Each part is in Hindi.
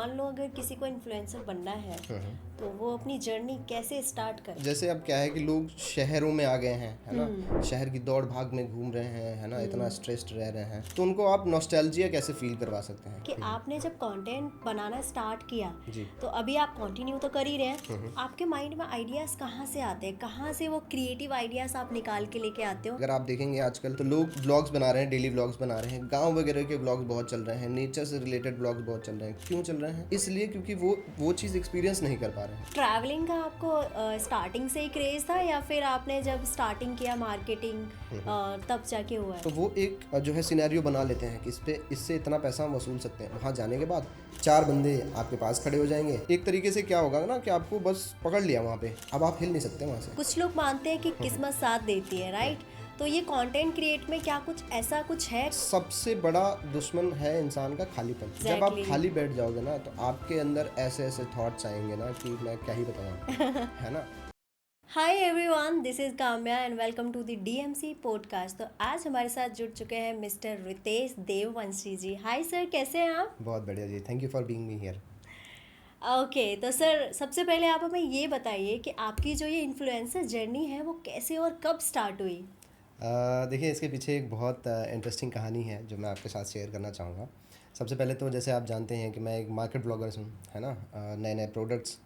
मान लो अगर किसी को इन्फ्लुएंसर बनना है तो वो अपनी जर्नी कैसे स्टार्ट करे? जैसे अब क्या है कि लोग शहरों में आ गए हैं, है ना, शहर की दौड़ भाग में घूम रहे हैं, है ना, इतना स्ट्रेस्ड रह रहे हैं, तो उनको आप नॉस्टैल्जिया कैसे फील करवा सकते हैं कि आपने जब कंटेंट बनाना स्टार्ट किया जी। तो अभी आप कंटिन्यू तो कर ही रहे हैं, आपके माइंड में आइडियाज़ कहाँ से आते हैं, कहाँ से वो क्रिएटिव आइडियाज़ आप निकाल के लेके आते हो? अगर आप देखेंगे आजकल तो लोग ब्लॉग्स बना रहे हैं, डेली ब्लॉग्स बना रहे हैं, गांव वगैरह के ब्लॉग्स बहुत चल रहे हैं, नेचर से रिलेटेड ब्लॉग्स बहुत चल रहे हैं। क्यों चल रहे हैं? इसलिए क्योंकि वो चीज़ एक्सपीरियंस नहीं कर पा रहे हैं। ट्रैवलिंग का आपको स्टार्टिंग से ही क्रेज था या फिर आपने जब स्टार्टिंग किया मार्केटिंग तब जाके हुआ है? तो वो एक जो है सिनेरियो बना लेते हैं कि इससे इतना पैसा हम वसूल सकते हैं। वहाँ जाने के बाद 4 बंदे आपके पास खड़े हो जाएंगे। एक तरीके से क्या होगा ना कि आपको बस पकड़ लिया वहाँ पे, अब आप हिल नहीं सकते वहाँ से। कुछ लोग मानते हैं कि किस्मत साथ देती है, राइट? तो ये कंटेंट क्रिएट में क्या कुछ ऐसा कुछ है? सबसे बड़ा दुश्मन है इंसान का खालीपन। जब आप Exactly. खाली बैठ जाओगे ना तो आपके अंदर ऐसे ऐसे थॉट्स आएंगे ना कि मैं क्या ही बताऊँ है ना। Hi everyone, this is Kamya and welcome to the DMC podcast. तो आज हमारे साथ जुड़ चुके हैं mister Ritesh Devvanshi ji. Hi sir, कैसे हैं आप? बहुत बढ़िया जी, thank you for being me here. Okay, तो सर सबसे पहले आप हमें ये बताइए कि आपकी जो ये इन्फ्लुएंसर जर्नी है वो कैसे और कब स्टार्ट हुई? देखिए, इसके पीछे एक बहुत इंटरेस्टिंग कहानी है जो मैं आपके साथ शेयर करना चाहूँगा। सबसे पहले तो जैसे आप जानते हैं कि मैं एक मार्केट ब्लॉगर हूँ, है ना। नए नए प्रोडक्ट्स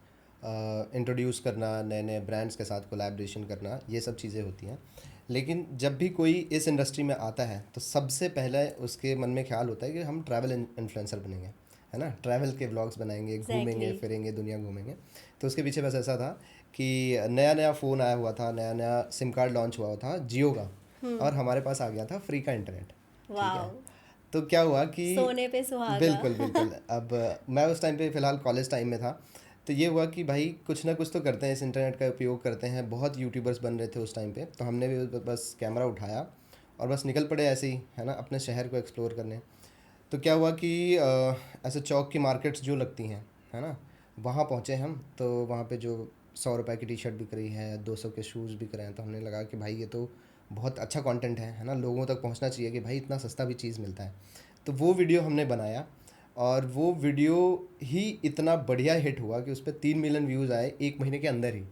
इंट्रोड्यूस करना, नए नए ब्रांड्स के साथ कोलैबोरेशन करना, ये सब चीज़ें होती हैं। लेकिन जब भी कोई इस इंडस्ट्री में आता है तो सबसे पहले उसके मन में ख्याल होता है कि हम ट्रैवल इन्फ्लुएंसर बनेंगे, है ना। ट्रैवल के व्लॉग्स बनाएंगे, घूमेंगे एग्जैक्टली। फिरेंगे, दुनिया घूमेंगे। तो उसके पीछे बस ऐसा था कि नया नया फ़ोन आया हुआ था, नया नया सिम कार्ड लॉन्च हुआ था जियो का, और हमारे पास आ गया था फ्री का इंटरनेट। ठीक है। वाओ, तो क्या हुआ कि सोने पे सुहागा। बिल्कुल बिल्कुल। अब मैं उस टाइम पे फ़िलहाल कॉलेज टाइम में था। तो ये हुआ कि भाई कुछ ना कुछ तो करते हैं, इस इंटरनेट का उपयोग करते हैं। बहुत यूट्यूबर्स बन रहे थे उस टाइम पे, तो हमने भी बस कैमरा उठाया और बस निकल पड़े ऐसे ही, है ना, अपने शहर को एक्सप्लोर करने। तो क्या हुआ कि ऐसे चौक की मार्केट्स जो लगती हैं, है ना, वहाँ पहुँचे हम। तो वहाँ पे जो 100 रुपए की टी शर्ट बिक रही है, 200 के शूज़ बिक रहे हैं, तो हमने लगा कि भाई ये तो बहुत अच्छा कंटेंट है ना, लोगों तक पहुँचना चाहिए कि भाई इतना सस्ता भी चीज़ मिलता है। तो वो वीडियो हमने बनाया और वो वीडियो ही इतना बढ़िया हिट हुआ कि उस पर 3 मिलियन व्यूज़ आए 1 महीने के अंदर ही।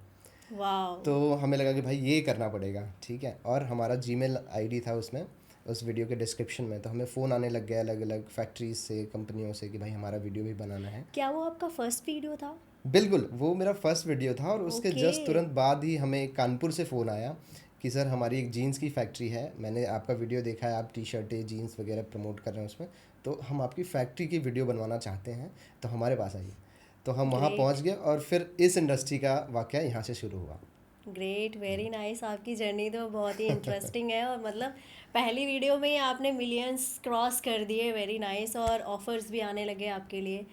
वाओ, तो हमें लगा कि भाई ये करना पड़ेगा, ठीक है। और हमारा जीमेल आईडी था उसमें, उस वीडियो के डिस्क्रिप्शन में। तो हमें फ़ोन आने लग गया अलग अलग फैक्ट्रीज से, कंपनियों से कि भाई हमारा वीडियो भी बनाना है। क्या वो आपका फर्स्ट वीडियो था? बिल्कुल, वो मेरा फर्स्ट वीडियो था। और उसके ओके। जस्ट तुरंत बाद ही हमें कानपुर से फ़ोन आया कि सर हमारी एक जीन्स की फैक्ट्री है, मैंने आपका वीडियो देखा है, आप टी शर्टें जीन्स वगैरह प्रमोट कर रहे हैं उसमें, तो हम आपकी फैक्ट्री की वीडियो बनवाना चाहते हैं, तो हमारे पास आइए। तो हम वहाँ ग्रेट, पहुँच गए और फिर इस इंडस्ट्री का वाक़या यहाँ से शुरू हुआ। Great, very nice. आपकी जर्नी तो बहुत ही इंटरेस्टिंग है और मतलब पहली वीडियो में ही आपने मिलियंस क्रॉस कर दिए। Very nice. और ऑफर्स भी आने लगे आपके लिए।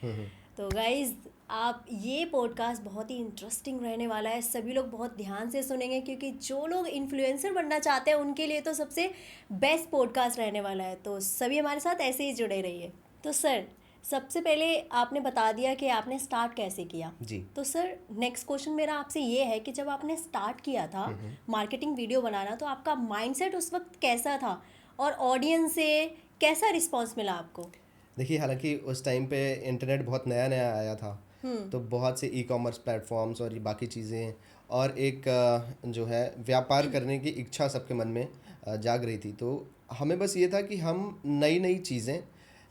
तो गाइज, आप ये पॉडकास्ट बहुत ही इंटरेस्टिंग रहने वाला है, सभी लोग बहुत ध्यान से सुनेंगे क्योंकि जो लोग इन्फ्लुएंसर बनना चाहते हैं उनके लिए तो सबसे बेस्ट पॉडकास्ट रहने वाला है। तो सभी हमारे साथ ऐसे ही जुड़े रहिए। तो सर, सबसे पहले आपने बता दिया कि आपने स्टार्ट कैसे किया। जी। तो सर, नेक्स्ट क्वेश्चन मेरा आपसे ये है कि जब आपने स्टार्ट किया था मार्केटिंग वीडियो बनाना, तो आपका माइंडसेट उस वक्त कैसा था और ऑडियंस से कैसा रिस्पॉन्स मिला आपको? देखिए, हालांकि उस टाइम पे इंटरनेट बहुत नया नया आया था, तो बहुत से ई कॉमर्स प्लेटफॉर्म्स और ये बाकी चीज़ें, और एक जो है व्यापार करने की इच्छा सबके मन में जाग रही थी। तो हमें बस ये था कि हम नई नई चीज़ें,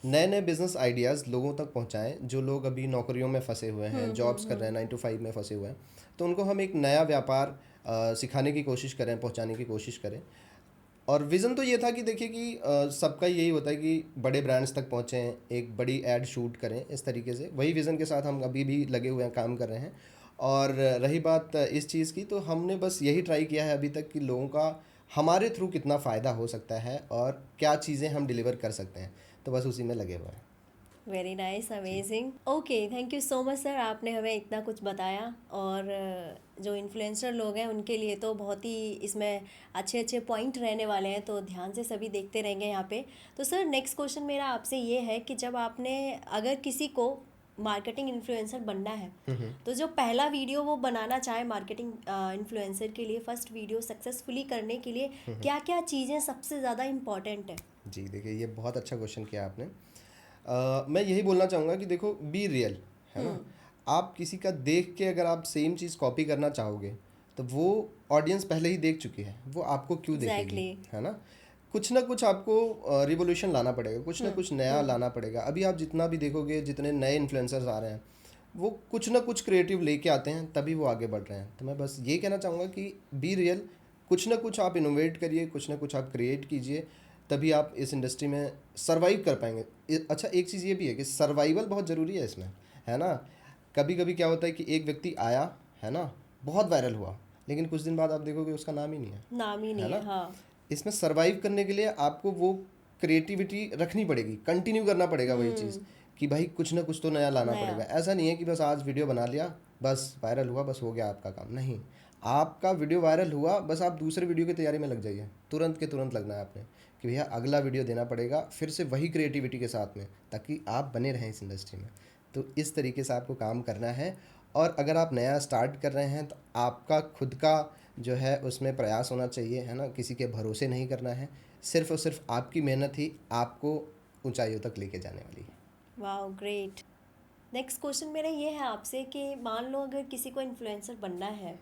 नए नए बिजनेस आइडियाज़ लोगों तक पहुंचाएं। जो लोग अभी नौकरियों में फंसे हुए हैं, जॉब्स कर रहे हैं, 9 to 5 में फंसे हुए हैं, तो उनको हम एक नया व्यापार सिखाने की कोशिश करें, पहुंचाने की कोशिश करें। और विज़न तो ये था कि देखिए कि सबका यही होता है कि बड़े ब्रांड्स तक पहुँचें, एक बड़ी एड शूट करें, इस तरीके से वही विज़न के साथ हम अभी भी लगे हुए हैं, काम कर रहे हैं। और रही बात इस चीज़ की, तो हमने बस यही ट्राई किया है अभी तक कि लोगों का हमारे थ्रू कितना फ़ायदा हो सकता है और क्या चीज़ें हम डिलीवर कर सकते हैं, तो बस उसी में लगे हुए हैं। Very nice, amazing. Okay, thank you so much sir, आपने हमें इतना कुछ बताया। और जो इन्फ्लुएंसर लोग हैं उनके लिए तो बहुत ही इसमें अच्छे अच्छे पॉइंट रहने वाले हैं, तो ध्यान से सभी देखते रहेंगे यहाँ पे। तो सर, नेक्स्ट क्वेश्चन मेरा आपसे ये है कि जब आपने, अगर किसी को मार्केटिंग इन्फ्लुएंसर बनना है तो जो पहला वीडियो वो बनाना चाहे मार्केटिंग इन्फ्लुएंसर के लिए, फर्स्ट वीडियो सक्सेसफुली करने के लिए क्या क्या चीज़ें सबसे ज़्यादा इम्पॉर्टेंट है? जी, देखिए, ये बहुत अच्छा क्वेश्चन किया आपने। मैं यही बोलना चाहूँगा कि देखो, बी रियल, है ना। आप किसी का देख के अगर आप सेम चीज़ कॉपी करना चाहोगे तो वो ऑडियंस पहले ही देख चुकी है, वो आपको क्यों देखेगी, एग्जैक्टली। है ना। कुछ ना कुछ आपको रिवोल्यूशन लाना पड़ेगा, कुछ ना कुछ नया लाना पड़ेगा। अभी आप जितना भी देखोगे, जितने नए इन्फ्लुएंसर्स आ रहे हैं वो कुछ ना कुछ क्रिएटिव लेके आते हैं, तभी वो आगे बढ़ रहे हैं। तो मैं बस ये कहना चाहूँगा कि बी रियल, कुछ ना कुछ आप इनोवेट करिए, कुछ ना कुछ आप क्रिएट कीजिए, तभी आप इस इंडस्ट्री में सर्वाइव कर पाएंगे। अच्छा, एक चीज़ ये भी है कि सर्वाइवल बहुत ज़रूरी है इसमें, है ना। कभी कभी क्या होता है कि एक व्यक्ति आया, है ना, बहुत वायरल हुआ, लेकिन कुछ दिन बाद आप देखोगे उसका नाम ही नहीं है, नाम ही है नहीं ना। है, हाँ। इसमें सर्वाइव करने के लिए आपको वो क्रिएटिविटी रखनी पड़ेगी, कंटिन्यू करना पड़ेगा वही चीज़, कि भाई कुछ ना कुछ तो नया लाना नया। पड़ेगा। ऐसा नहीं है कि बस आज वीडियो बना लिया, बस वायरल हुआ, बस हो गया आपका काम। नहीं, आपका वीडियो वायरल हुआ, बस आप दूसरे वीडियो की तैयारी में लग जाइए, तुरंत के तुरंत लगना है आपने कि भैया अगला वीडियो देना पड़ेगा फिर से वही क्रिएटिविटी के साथ में, ताकि आप बने रहें इस इंडस्ट्री में। तो इस तरीके से आपको काम करना है। और अगर आप नया स्टार्ट कर रहे हैं तो आपका खुद का जो है उसमें प्रयास होना चाहिए, है ना। किसी के भरोसे नहीं करना है, सिर्फ और सिर्फ आपकी मेहनत ही आपको ऊंचाइयों तक लेके जाने वाली है। Wow, great. नेक्स्ट क्वेश्चन मेरा ये है आपसे कि मान लो अगर किसी को इन्फ्लुएंसर बनना है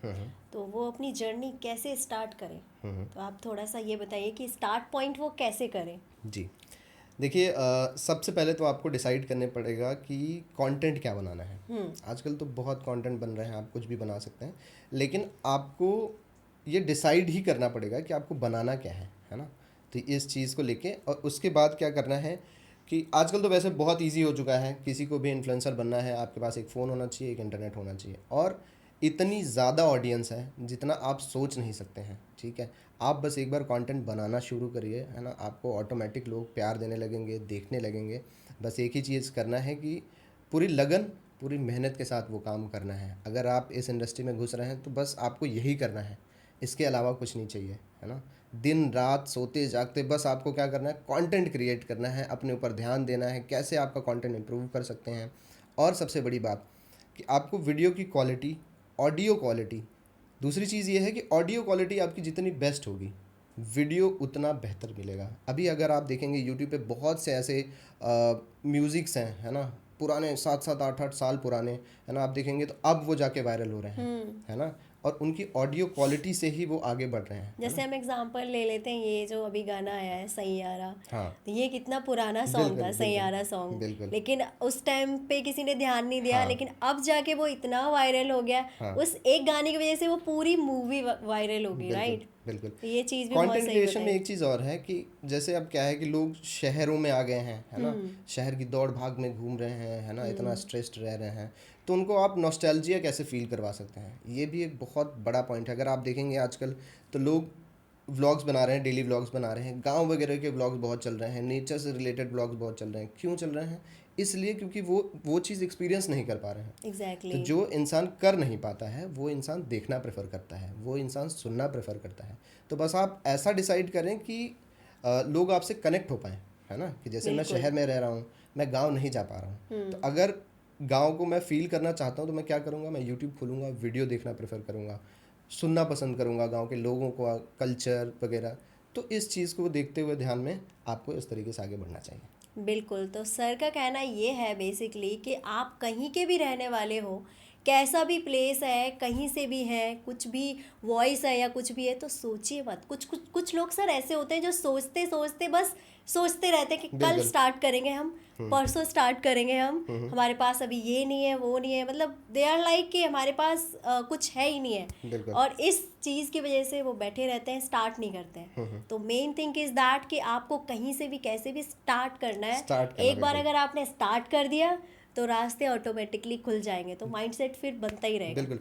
तो वो अपनी जर्नी कैसे स्टार्ट करे। तो आप थोड़ा सा ये बताइए कि स्टार्ट पॉइंट वो कैसे करें। जी, देखिए, सबसे पहले तो आपको डिसाइड करने पड़ेगा कि कंटेंट क्या बनाना है। आजकल तो बहुत कंटेंट बन रहे हैं, आप कुछ भी बना सकते हैं, लेकिन आपको ये डिसाइड ही करना पड़ेगा कि आपको बनाना क्या है ना। तो इस चीज़ को लेके और उसके बाद क्या करना है कि आजकल तो वैसे बहुत इजी हो चुका है, किसी को भी इन्फ्लुएंसर बनना है, आपके पास एक फ़ोन होना चाहिए, एक इंटरनेट होना चाहिए, और इतनी ज़्यादा ऑडियंस है जितना आप सोच नहीं सकते हैं, ठीक है। आप बस एक बार कंटेंट बनाना शुरू करिए, है ना, आपको ऑटोमेटिक लोग प्यार देने लगेंगे, देखने लगेंगे। बस एक ही चीज़ करना है कि पूरी लगन, पूरी मेहनत के साथ वो काम करना है। अगर आप इस इंडस्ट्री में घुस रहे हैं तो बस आपको यही करना है, इसके अलावा कुछ नहीं चाहिए, है ना। दिन रात सोते जागते बस आपको क्या करना है, कंटेंट क्रिएट करना है, अपने ऊपर ध्यान देना है, कैसे आपका कंटेंट इंप्रूव कर सकते हैं। और सबसे बड़ी बात कि आपको वीडियो की क्वालिटी, ऑडियो क्वालिटी, दूसरी चीज़ ये है कि ऑडियो क्वालिटी आपकी जितनी बेस्ट होगी वीडियो उतना बेहतर मिलेगा। अभी अगर आप देखेंगे यूट्यूब पे बहुत से ऐसे म्यूज़िक्स हैं, है ना, पुराने 7-7 8-8 साल पुराने, है ना, आप देखेंगे तो अब वो जाके वायरल हो रहे हैं, है ना, और उनकी ऑडियो क्वालिटी से ही वो आगे बढ़ रहे हैं, है जैसे ना। हम एग्जांपल ले लेते हैं, ये जो अभी गाना आया है सैयारा, हाँ, तो ये कितना पुराना सॉन्ग था, बिल्कुल बिल्कुल सैयारा सॉन्ग। बिल्कुल। लेकिन उस टाइम पे किसी ने ध्यान नहीं दिया, हाँ लेकिन अब जाके वो इतना वायरल हो गया। हाँ, उस एक गाने की वजह से वो पूरी मूवी वायरल हो गई, बिल्कुल राइट। बिल्कुल। तो ये चीज़ भी बहुत कंटेंट सही क्रिएशन में बताई। एक चीज़ और है कि जैसे अब क्या है कि लोग शहरों में आ गए हैं, है ना, शहर की दौड़ भाग में घूम रहे हैं, है ना, इतना स्ट्रेस्ड रह रहे हैं, तो उनको आप नॉस्टैल्जिया कैसे फील करवा सकते हैं, ये भी एक बहुत बड़ा पॉइंट है। अगर आप देखेंगे आजकल तो लोग व्लॉग्स बना रहे हैं, डेली व्लॉग्स बना रहे हैं, गांव वगैरह के व्लॉग्स बहुत चल रहे हैं, नेचर से रिलेटेड व्लॉग्स बहुत चल रहे हैं। क्यों चल रहे हैं? इसलिए क्योंकि वो चीज़ एक्सपीरियंस नहीं कर पा रहे हैं। तो एग्जैक्टली। जो इंसान कर नहीं पाता है वो इंसान देखना प्रेफर करता है, वो इंसान सुनना प्रेफर करता है। तो बस आप ऐसा डिसाइड करें कि लोग आपसे कनेक्ट हो पाएँ, है ना। कि जैसे मैं बिल्कुल। शहर में रह रहा हूँ, मैं गांव नहीं जा पा रहा हूँ, तो अगर गांव को मैं फील करना चाहता हूँ तो मैं क्या करूँगा, मैं यूट्यूब खोलूँगा, वीडियो देखना प्रेफर करूँगा, सुनना पसंद करूँगा गांव के लोगों को, कल्चर वगैरह। तो इस चीज़ को देखते हुए ध्यान में आपको इस तरीके से आगे बढ़ना चाहिए। बिल्कुल, तो सर का कहना ये है बेसिकली कि आप कहीं के भी रहने वाले हो, कैसा भी प्लेस है, कहीं से भी है, कुछ भी वॉइस है या कुछ भी है, तो सोचिए मत। कुछ लोग सर ऐसे होते हैं जो सोचते सोचते बस सोचते रहते हैं कि कल बिल्कुल। स्टार्ट करेंगे हम, परसों स्टार्ट करेंगे हम, हमारे पास अभी ये नहीं है, वो नहीं है, मतलब दे आर लाइक कि हमारे पास कुछ है ही नहीं है। बिल्कुल। और इस चीज़ की वजह से वो बैठे रहते हैं, स्टार्ट नहीं करते हैं। तो मेन थिंग इज़ दैट कि आपको कहीं से भी कैसे भी स्टार्ट करना है। स्टार्ट करना, एक बार बिल्कुल अगर आपने स्टार्ट कर दिया तो रास्ते ऑटोमेटिकली खुल जाएंगे, तो माइंडसेट फिर बनता ही रहेगा। बिल्कुल।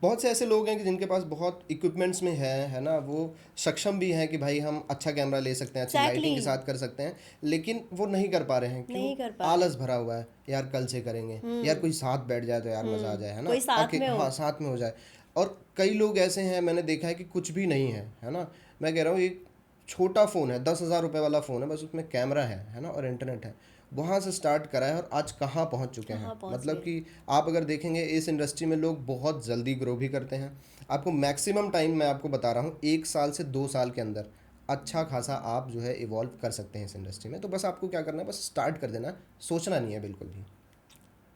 बहुत से ऐसे लोग हैं कि जिनके पास बहुत इक्विपमेंट्स में है ना, वो सक्षम भी हैं कि भाई हम अच्छा कैमरा ले सकते हैं, अच्छी लाइटिंग एग्जैक्टली। के साथ कर सकते हैं, लेकिन वो नहीं कर पा रहे हैं। क्यों? नहीं कर पा रहे। आलस भरा हुआ है, यार कल से करेंगे, यार कोई साथ बैठ जाए तो यार मज़ा आ जाए, है ना, कोई साथ आके में हो। हाँ साथ में हो जाए। और कई लोग ऐसे हैं, मैंने देखा है कि कुछ भी नहीं है ना। मैं कह रहा हूँ एक छोटा फ़ोन है, 10,000 रुपये वाला फ़ोन है, बस उसमें कैमरा है ना, और इंटरनेट है, वहाँ से स्टार्ट करा है और आज कहाँ पहुँच चुके हैं। कहाँ पहुंच मतलब गए। कि आप अगर देखेंगे इस इंडस्ट्री में लोग बहुत जल्दी ग्रो भी करते हैं। आपको मैक्सिमम टाइम मैं आपको बता रहा हूँ 1 साल से 2 साल के अंदर अच्छा खासा आप जो है इवॉल्व कर सकते हैं इस इंडस्ट्री में। तो बस आपको क्या करना है, बस स्टार्ट कर देना है, सोचना नहीं है बिल्कुल भी।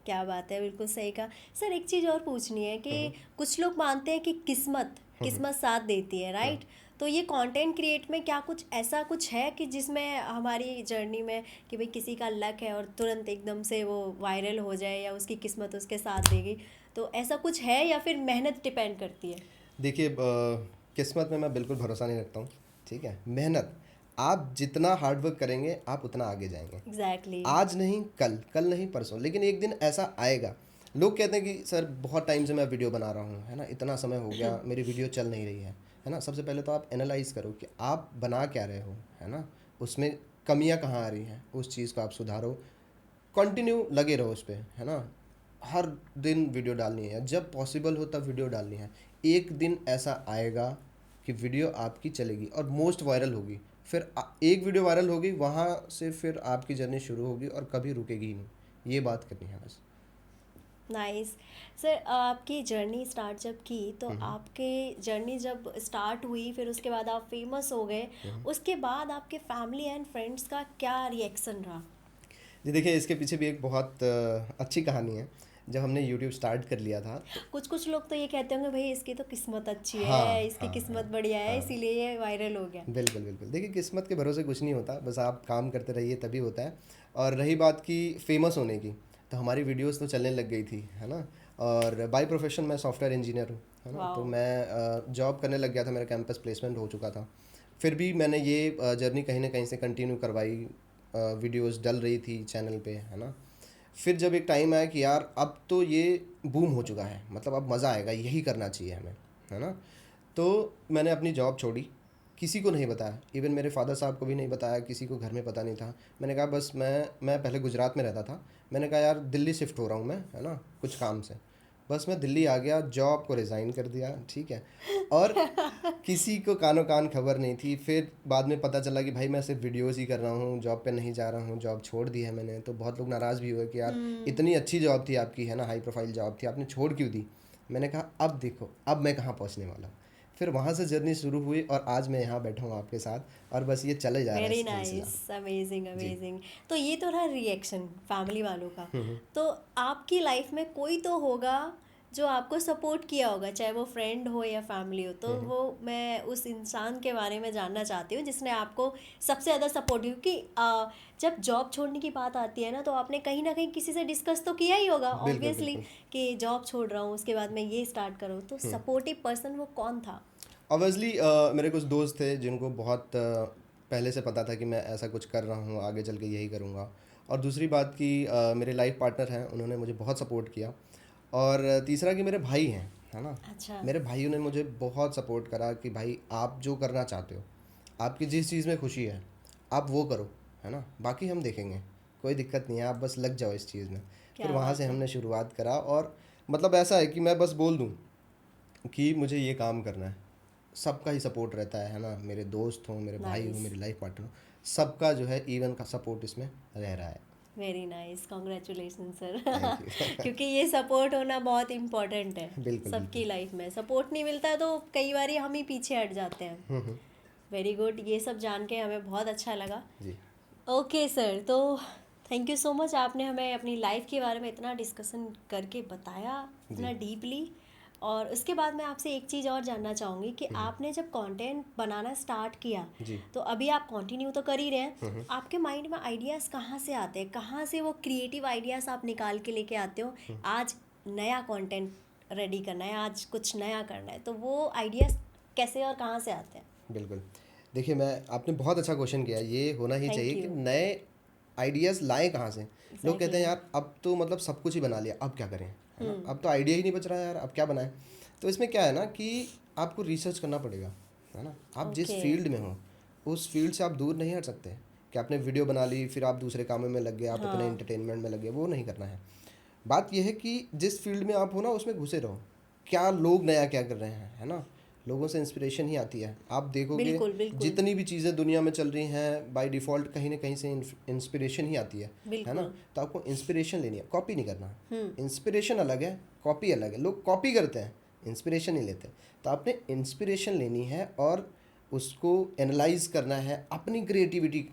क्या बात है, बिल्कुल सही कहा सर। एक चीज़ और पूछनी है कि कुछ लोग मानते हैं कि किस्मत किस्मत साथ देती है, राइट? तो ये कंटेंट क्रिएट में क्या कुछ ऐसा कुछ है कि जिसमें हमारी जर्नी में कि भाई किसी का लक है और तुरंत एकदम से वो वायरल हो जाए या उसकी किस्मत उसके साथ देगी, तो ऐसा कुछ है या फिर मेहनत डिपेंड करती है? देखिए किस्मत में मैं बिल्कुल भरोसा नहीं रखता हूँ, ठीक है। मेहनत, आप जितना हार्ड वर्क करेंगे आप उतना आगे जाएंगे। एग्जैक्टली। आज नहीं कल, कल नहीं परसों, लेकिन एक दिन ऐसा आएगा। लोग कहते हैं कि सर बहुत टाइम से मैं वीडियो बना रहा हूँ, है ना, इतना समय हो गया मेरी वीडियो चल नहीं रही है ना। सबसे पहले तो आप एनालाइज करो कि आप बना क्या रहे हो, है ना, उसमें कमियां कहाँ आ रही हैं, उस चीज़ को आप सुधारो। कंटिन्यू लगे रहो उस पर, है ना। हर दिन वीडियो डालनी है, जब पॉसिबल हो तब वीडियो डालनी है। एक दिन ऐसा आएगा कि वीडियो आपकी चलेगी और मोस्ट वायरल होगी। फिर एक वीडियो वायरल होगी, वहाँ से फिर आपकी जर्नी शुरू होगी और कभी रुकेगी ही नहीं। ये बात करनी है बस। Nice sir. आपकी जर्नी स्टार्ट जब की तो आपके जर्नी जब स्टार्ट हुई, फिर उसके बाद आप फेमस हो गए, उसके बाद आपके फैमिली एंड फ्रेंड्स का क्या रिएक्शन रहा? जी देखिए, इसके पीछे भी एक बहुत अच्छी कहानी है। जब हमने यूट्यूब स्टार्ट कर लिया था तो कुछ कुछ लोग तो ये कहते होंगे भाई इसकी तो किस्मत अच्छी है, हाँ इसकी हाँ किस्मत हाँ बढ़िया है, हाँ, इसीलिए ये वायरल हो गया। बिल्कुल बिल्कुल। देखिए किस्मत के भरोसे कुछ नहीं होता, बस आप काम करते रहिए तभी होता है। और रही बात की फेमस होने की, तो हमारी वीडियोस तो चलने लग गई थी, है ना। और बाय प्रोफेशन मैं सॉफ्टवेयर इंजीनियर हूँ, है ना। तो वाओ। मैं जॉब करने लग गया था, मेरा कैंपस प्लेसमेंट हो चुका था। फिर भी मैंने ये जर्नी कहीं ना कहीं से कंटिन्यू करवाई। वीडियोस डल रही थी चैनल पे, है ना। फिर जब एक टाइम आया कि यार अब तो ये बूम हो चुका है, मतलब अब मज़ा आएगा, यही करना चाहिए हमें, है ना। तो मैंने अपनी जॉब छोड़ी, किसी को नहीं बताया, इवन मेरे फादर साहब को भी नहीं बताया, किसी को घर में पता नहीं था। मैंने कहा बस मैं पहले गुजरात में रहता था, मैंने कहा यार दिल्ली शिफ्ट हो रहा हूँ मैं, है ना, कुछ काम से। बस मैं दिल्ली आ गया, जॉब को रिज़ाइन कर दिया, ठीक है। और किसी को कानो कान खबर नहीं थी। फिर बाद में पता चला कि भाई मैं सिर्फ वीडियोज़ ही कर रहा हूँ, जॉब पे नहीं जा रहा हूँ, जॉब छोड़ दी है मैंने। तो बहुत लोग नाराज़ भी हुए कि यार इतनी अच्छी जॉब थी आपकी, है ना, हाई प्रोफाइल जॉब थी, आपने छोड़ क्यों दी। मैंने कहा अब देखो अब मैं कहाँ पहुँचने वाला हूँ। फिर वहाँ से जर्नी शुरू हुई और आज मैं यहाँ बैठा हूँ आपके साथ, और बस ये चले जा रहा है वेरी सिलसिला। नाइस, अमेजिंग जी। अमेजिंग। तो ये तो रहा रिएक्शन फैमिली वालों का। तो आपकी लाइफ में कोई तो होगा जो आपको सपोर्ट किया होगा, चाहे वो फ्रेंड हो या फैमिली हो, तो वो मैं उस इंसान के बारे में जानना चाहती हूँ जिसने आपको सबसे ज़्यादा सपोर्ट किया। क्योंकि जब जॉब छोड़ने की बात आती है ना, तो आपने कहीं ना कहीं किसी से डिस्कस तो किया ही होगा बिल्कुल ऑब्वियसली, बिल्कुल। कि जॉब छोड़ रहा हूँ उसके बाद मैं ये स्टार्ट करूँ। तो सपोर्टिव पर्सन वो कौन था? ऑब्वियसली मेरे कुछ दोस्त थे जिनको बहुत पहले से पता था कि मैं ऐसा कुछ कर रहा हूँ, आगे चल के यही करूँगा। और दूसरी बात कि मेरे लाइफ पार्टनर हैं, उन्होंने मुझे बहुत सपोर्ट किया। और तीसरा कि मेरे भाई हैं, है ना। अच्छा। मेरे भाइयों ने मुझे बहुत सपोर्ट करा कि भाई आप जो करना चाहते हो, आपकी जिस चीज़ में खुशी है आप वो करो, है ना, बाकी हम देखेंगे, कोई दिक्कत नहीं है, आप बस लग जाओ इस चीज़ में। फिर क्या वहाँ से बात है। हमने शुरुआत करा। और मतलब ऐसा है कि मैं बस बोल दूँ कि मुझे ये काम करना है, सबका ही सपोर्ट रहता है ना। मेरे दोस्त हों, मेरे भाई हों, नाइस। मेरी लाइफ पार्टनर हो, सबका जो है इवन का सपोर्ट इसमें रह रहा है। Very nice, congratulation sir. Thank you. क्योंकि ये सपोर्ट होना बहुत इम्पोर्टेंट है बिल्कुल बिल्कुल। सबकी लाइफ में। सपोर्ट नहीं मिलता है तो कई बार हम ही पीछे हट जाते हैं। वेरी गुड, ये सब जान के हमें बहुत अच्छा लगा। जी। ओके सर, तो थैंक यू सो मच, आपने हमें अपनी लाइफ के बारे में इतना डिस्कशन करके बताया, जी। इतना डीपली। और उसके बाद मैं आपसे एक चीज़ और जानना चाहूँगी कि आपने जब कंटेंट बनाना स्टार्ट किया, जी। तो अभी आप कंटिन्यू तो कर ही रहे हैं, आपके माइंड में आइडियाज़ कहाँ से आते हैं, कहाँ से वो क्रिएटिव आइडियाज़ आप निकाल के लेके आते हो? आज नया कंटेंट रेडी करना है, आज कुछ नया करना है, तो वो आइडियाज़ कैसे और कहाँ से आते हैं? बिल्कुल। देखिए मैं आपने बहुत अच्छा क्वेश्चन किया, ये होना ही थैंक चाहिए कि यू। नए आइडियाज़ लाएं कहाँ से। लोग कहते एग्जैक्टली। हैं यार अब तो मतलब सब कुछ ही बना लिया, अब क्या करें, है ना, अब तो आइडिया ही नहीं बच रहा है यार, अब क्या बनाएं। तो इसमें क्या है ना कि आपको रिसर्च करना पड़ेगा, है ना। आप जिस ओके। फील्ड में हो उस फील्ड से आप दूर नहीं हट सकते कि आपने वीडियो बना ली फिर आप दूसरे कामों में लग गए, आप अपने हाँ। एंटरटेनमेंट में लग गए, वो नहीं करना है। बात यह है कि जिस फील्ड में आप हो ना उसमें घुसे रहो, क्या लोग नया क्या कर रहे हैं, है ना। लोगों से इंस्पिरेशन ही आती है। आप देखोगे बिल्कुल बिल्कुल। जितनी भी चीज़ें दुनिया में चल रही हैं बाय डिफ़ॉल्ट कहीं ना कहीं से इंस्पिरेशन ही आती है ना। बिल्कुल। तो आपको इंस्पिरेशन लेनी है, कॉपी नहीं करना। इंस्पिरेशन अलग है, कॉपी अलग है। लोग कॉपी करते हैं, इंस्पिरेशन नहीं लेते। तो आपने इंस्पिरेशन लेनी है और उसको एनालाइज करना है, अपनी क्रिएटिविटी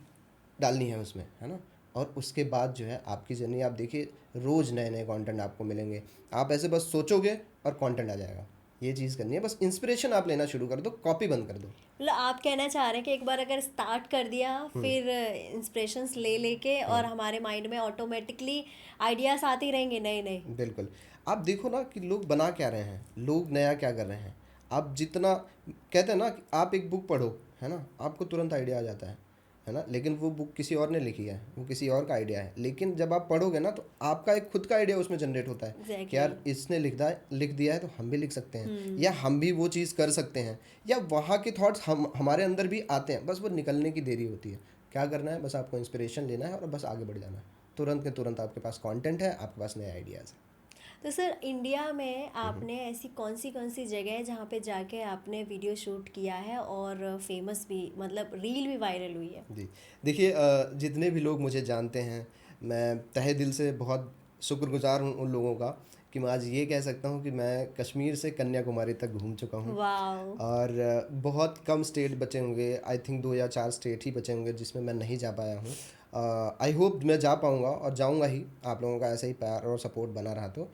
डालनी है उसमें, है ना। और उसके बाद जो है आपकी जर्नी आप देखिए, रोज़ नए नए कंटेंट आपको मिलेंगे। आप ऐसे बस सोचोगे और कंटेंट आ जाएगा। ये चीज़ करनी है, बस इंस्पिरेशन आप लेना शुरू कर दो, कॉपी बंद कर दो। मतलब आप कहना चाह रहे हैं कि एक बार अगर स्टार्ट कर दिया, फिर इंस्पिरेशंस ले लेके और हमारे माइंड में ऑटोमेटिकली आइडियाज आते ही रहेंगे नए नए। बिल्कुल। आप देखो ना कि लोग बना क्या रहे हैं, लोग नया क्या कर रहे हैं। आप जितना कहते हैं ना कि आप एक बुक पढ़ो, है ना, आपको तुरंत आइडिया आ जाता है ना, लेकिन वो बुक किसी और ने लिखी है, वो किसी और का आइडिया है। लेकिन जब आप पढ़ोगे ना तो आपका एक खुद का आइडिया उसमें जनरेट होता है कि एग्जैक्टली। यार इसने लिख दिया है तो हम भी लिख सकते हैं, या हम भी वो चीज़ कर सकते हैं, या वहाँ के थॉट्स हमारे अंदर भी आते हैं, बस वो निकलने की देरी होती है। क्या करना है, बस आपको इंस्पिरेशन लेना है और बस आगे बढ़ जाना है। तुरंत के तुरंत आपके पास कंटेंट है, आपके पास नए आइडियाज़ हैं। तो सर, इंडिया में आपने ऐसी कौन सी जगह है जहाँ पे जाके आपने वीडियो शूट किया है और फेमस भी, मतलब रील भी वायरल हुई है? जी, देखिए जितने भी लोग मुझे जानते हैं, मैं तहे दिल से बहुत शुक्रगुज़ार हूँ उन लोगों का कि मैं आज ये कह सकता हूँ कि मैं कश्मीर से कन्याकुमारी तक घूम चुका हूँ। वाओ। और बहुत कम स्टेट बचे होंगे, आई थिंक 2 या 4 स्टेट ही बचे होंगे जिसमें मैं नहीं जा पाया हूँ। आई होप मैं जा पाऊँगा और जाऊँगा ही, आप लोगों का ऐसा ही प्यार और सपोर्ट बना रहा तो।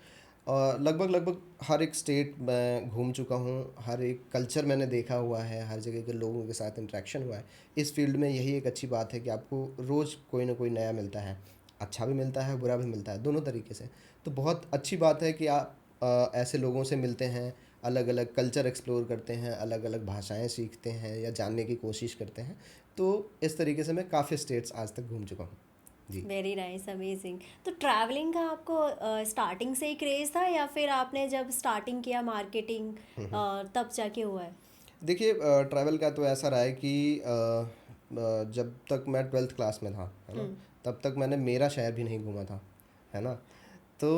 लगभग लगभग हर एक स्टेट मैं घूम चुका हूँ, हर एक कल्चर मैंने देखा हुआ है, हर जगह के लोगों के साथ इंटरेक्शन हुआ है। इस फील्ड में यही एक अच्छी बात है कि आपको रोज़ कोई ना कोई नया मिलता है, अच्छा भी मिलता है, बुरा भी मिलता है, दोनों तरीके से। तो बहुत अच्छी बात है कि आप ऐसे लोगों से मिलते हैं, अलग अलग कल्चर एक्सप्लोर करते हैं, अलग अलग भाषाएं सीखते हैं या जानने की कोशिश करते हैं। तो इस तरीके से मैं काफ़ी स्टेट्स आज तक घूम चुका हूँ। जी। Very nice, amazing. तो ट्रैवलिंग का आपको स्टार्टिंग से ही क्रेज़ था या फिर आपने जब स्टार्टिंग किया मार्केटिंग तब जाके हुआ है? देखिए ट्रैवल का तो ऐसा रहा है कि जब तक मैं 12th क्लास में था, है ना, तब तक मैंने मेरा शहर भी नहीं घूमा था, है ना। तो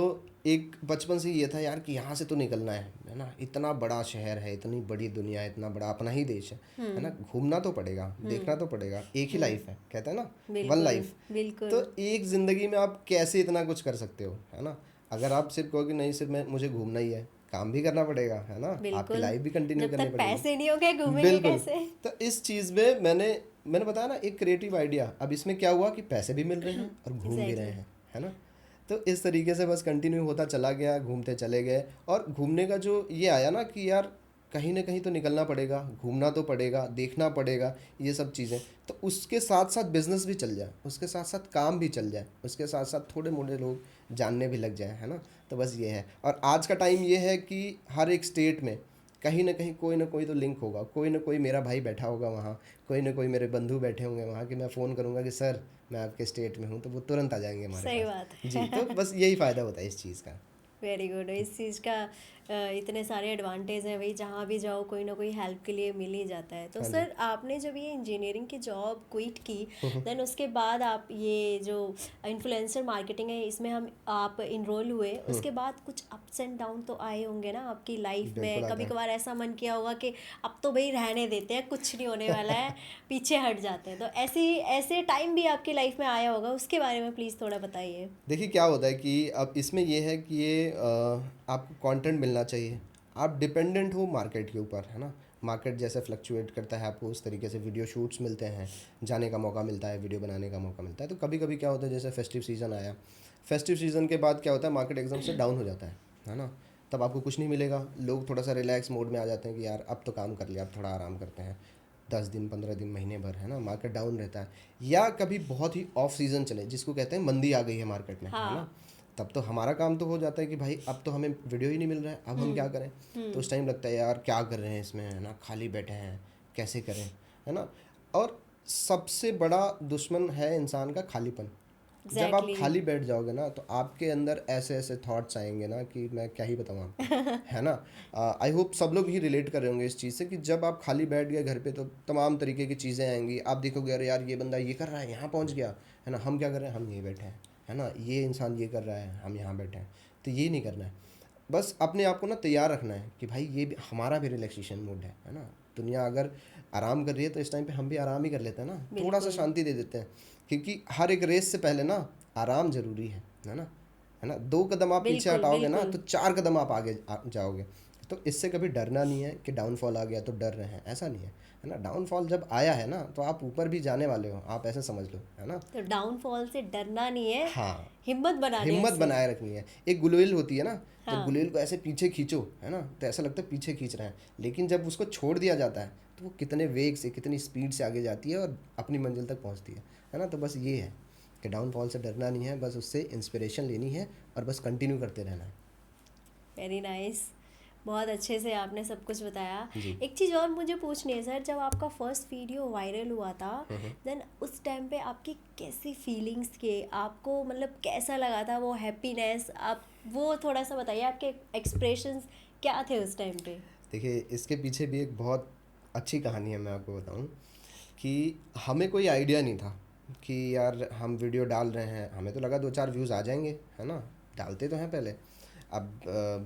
एक बचपन से ये था यार कि यहाँ से तो निकलना है ना, इतना बड़ा शहर है, इतनी बड़ी दुनिया है, इतना बड़ा अपना ही देश है ना, घूमना तो पड़ेगा, देखना तो पड़ेगा, एक ही लाइफ है, कहते हैं ना, वन बिल्कुल लाइफ। तो बिल्कुल। एक ज़िंदगी में आप कैसे इतना कुछ कर सकते हो, है ना। अगर आप सिर्फ कहो कि नहीं सिर्फ मैं मुझे घूमना ही है, काम भी करना पड़ेगा, है ना, आपकी बिल्कुल, लाइफ भी कंटिन्यू जब करनी तक पड़ेगी। पैसे नहीं होंगे घूमेंगे बिल्कुल। कैसे? तो इस चीज़ में मैंने बताया ना, एक क्रिएटिव आइडिया। अब इसमें क्या हुआ कि पैसे भी मिल रहे हैं और घूम भी रहे एग्जैक्टली। हैं, है ना। तो इस तरीके से बस कंटिन्यू होता चला गया, घूमते चले गए। और घूमने का जो ये आया ना कि यार कहीं ना कहीं तो निकलना पड़ेगा, घूमना तो पड़ेगा, देखना पड़ेगा, ये सब चीज़ें। तो उसके साथ साथ बिजनेस भी चल जाए, उसके साथ साथ काम भी चल जाए, उसके साथ साथ थोड़े मोड़े लोग जानने भी लग जाए, है ना। तो बस ये है। और आज का टाइम ये है कि हर एक स्टेट में कहीं ना कोई तो लिंक होगा, कोई ना कोई मेरा भाई बैठा होगा वहाँ, कोई ना कोई मेरे बंधु बैठे होंगे वहाँ, कि मैं फ़ोन करूँगा कि सर मैं आपके स्टेट में हूँ, तो वो तुरंत आ जाएंगे हमारे सही पास। बात जी, तो है। बस यही फ़ायदा होता है इस चीज़ का। Very good. इस चीज़ का इतने सारे एडवांटेज हैं भाई, जहाँ भी जाओ कोई ना कोई हेल्प के लिए मिल ही जाता है। तो हाँ जी। सर, आपने जब ये इंजीनियरिंग की जॉब क्विट की, देन उसके बाद आप ये जो इन्फ्लुएंसर मार्केटिंग है इसमें हम आप इनरोल हुए, उसके बाद कुछ अप्स एंड डाउन तो आए होंगे ना आपकी लाइफ में? बिल्कुल आता कभी है। कभार ऐसा मन किया होगा कि अब तो भाई रहने देते हैं, कुछ नहीं होने वाला है, पीछे हट जाते हैं। तो ऐसी ऐसे टाइम भी आपकी लाइफ में आया होगा, उसके बारे में प्लीज़ थोड़ा बताइए। देखिए क्या होता है कि अब इसमें ये है कि ये आपको कंटेंट मिलना चाहिए। आप डिपेंडेंट हो मार्केट के ऊपर, है ना। मार्केट जैसे फ्लक्चुएट करता है, आपको उस तरीके से वीडियो शूट्स मिलते हैं, जाने का मौका मिलता है, वीडियो बनाने का मौका मिलता है। तो कभी कभी क्या होता है, जैसे फेस्टिव सीज़न आया, फेस्टिव सीज़न के बाद क्या होता है, मार्केट एकदम से डाउन हो जाता है ना। तब आपको कुछ नहीं मिलेगा, लोग थोड़ा सा रिलैक्स मोड में आ जाते हैं कि यार अब तो काम कर लिया, अब थोड़ा आराम करते हैं। 10 दिन 15 दिन महीने भर, है ना, मार्केट डाउन रहता है। या कभी बहुत ही ऑफ सीज़न चले, जिसको कहते हैं मंदी आ गई है मार्केट में, है ना। हाँ। तब तो हमारा काम तो हो जाता है कि भाई अब तो हमें वीडियो ही नहीं मिल रहा है, अब हम क्या करें। तो उस टाइम लगता है यार क्या कर रहे हैं इसमें, है ना, खाली बैठे हैं, कैसे करें, है ना। और सबसे बड़ा दुश्मन है इंसान का खालीपन। जब आप एग्जैक्टली। खाली बैठ जाओगे ना तो आपके अंदर ऐसे ऐसे थॉट्स आएंगे ना कि मैं क्या ही बताऊँ आपको, है ना। आई होप सब लोग ही रिलेट कर रहे होंगे इस चीज़ से कि जब आप खाली बैठ गए घर पे तो तमाम तरीके की चीज़ें आएंगी। आप देखोगे अरे यार ये बंदा ये कर रहा है, यहाँ पहुँच गया, है ना, हम क्या कर रहे हैं, हम यहीं बैठे हैं, है ना। ये इंसान ये कर रहा है, हम यहाँ बैठे हैं। तो ये नहीं करना है। बस अपने आप को ना तैयार रखना है कि भाई ये भी हमारा भी रिलैक्सेशन मूड है ना। दुनिया अगर आराम कर रही है तो इस टाइम पे हम भी आराम ही कर लेते हैं ना, थोड़ा सा बिल्कुल। शांति दे देते हैं। क्योंकि हर एक रेस से पहले ना आराम ज़रूरी है ना, है ना। 2 कदम आप पीछे बिल्कुल हटाओगे ना बिल्कुल। तो 4 कदम आप आगे जाओगे। तो इससे कभी डरना नहीं है कि डाउनफॉल आ गया तो डर रहे हैं, ऐसा नहीं है ना। डाउनफॉल जब आया है ना तो आप ऊपर भी जाने वाले हो, आप ऐसे समझ लो, है ना। तो डाउनफॉल से डरना नहीं है, हाँ, हिम्मत बनानी है हिम्मत उससे। बनाए रखनी है। एक गुलवेल होती है ना, जब हाँ, गुलवेल को ऐसे पीछे खींचो, है ना, तो ऐसा लगता है पीछे खींच रहे हैं, लेकिन जब उसको छोड़ दिया जाता है तो वो कितने वेग से, कितनी स्पीड से आगे जाती है और अपनी मंजिल तक पहुंचती है ना। तो बस ये है कि डाउनफॉल से डरना नहीं है, बस उससे इंस्पिरेशन लेनी है और बस कंटिन्यू करते रहना है। Very nice. बहुत अच्छे से आपने सब कुछ बताया। जी। एक चीज़ और मुझे पूछनी है सर, जब आपका फर्स्ट वीडियो वायरल हुआ था, देन उस टाइम पे आपकी कैसी फीलिंग्स थे, आपको मतलब कैसा लगा था, वो हैप्पीनेस, आप वो थोड़ा सा बताइए, आपके एक्सप्रेशंस क्या थे उस टाइम पे? देखिए, इसके पीछे भी एक बहुत अच्छी कहानी है, मैं आपको बताऊं कि हमें कोई आइडिया नहीं था कि यार हम वीडियो डाल रहे हैं, हमें तो लगा 2-4 व्यूज़ आ जाएंगे, है ना, डालते तो हैं पहले। अब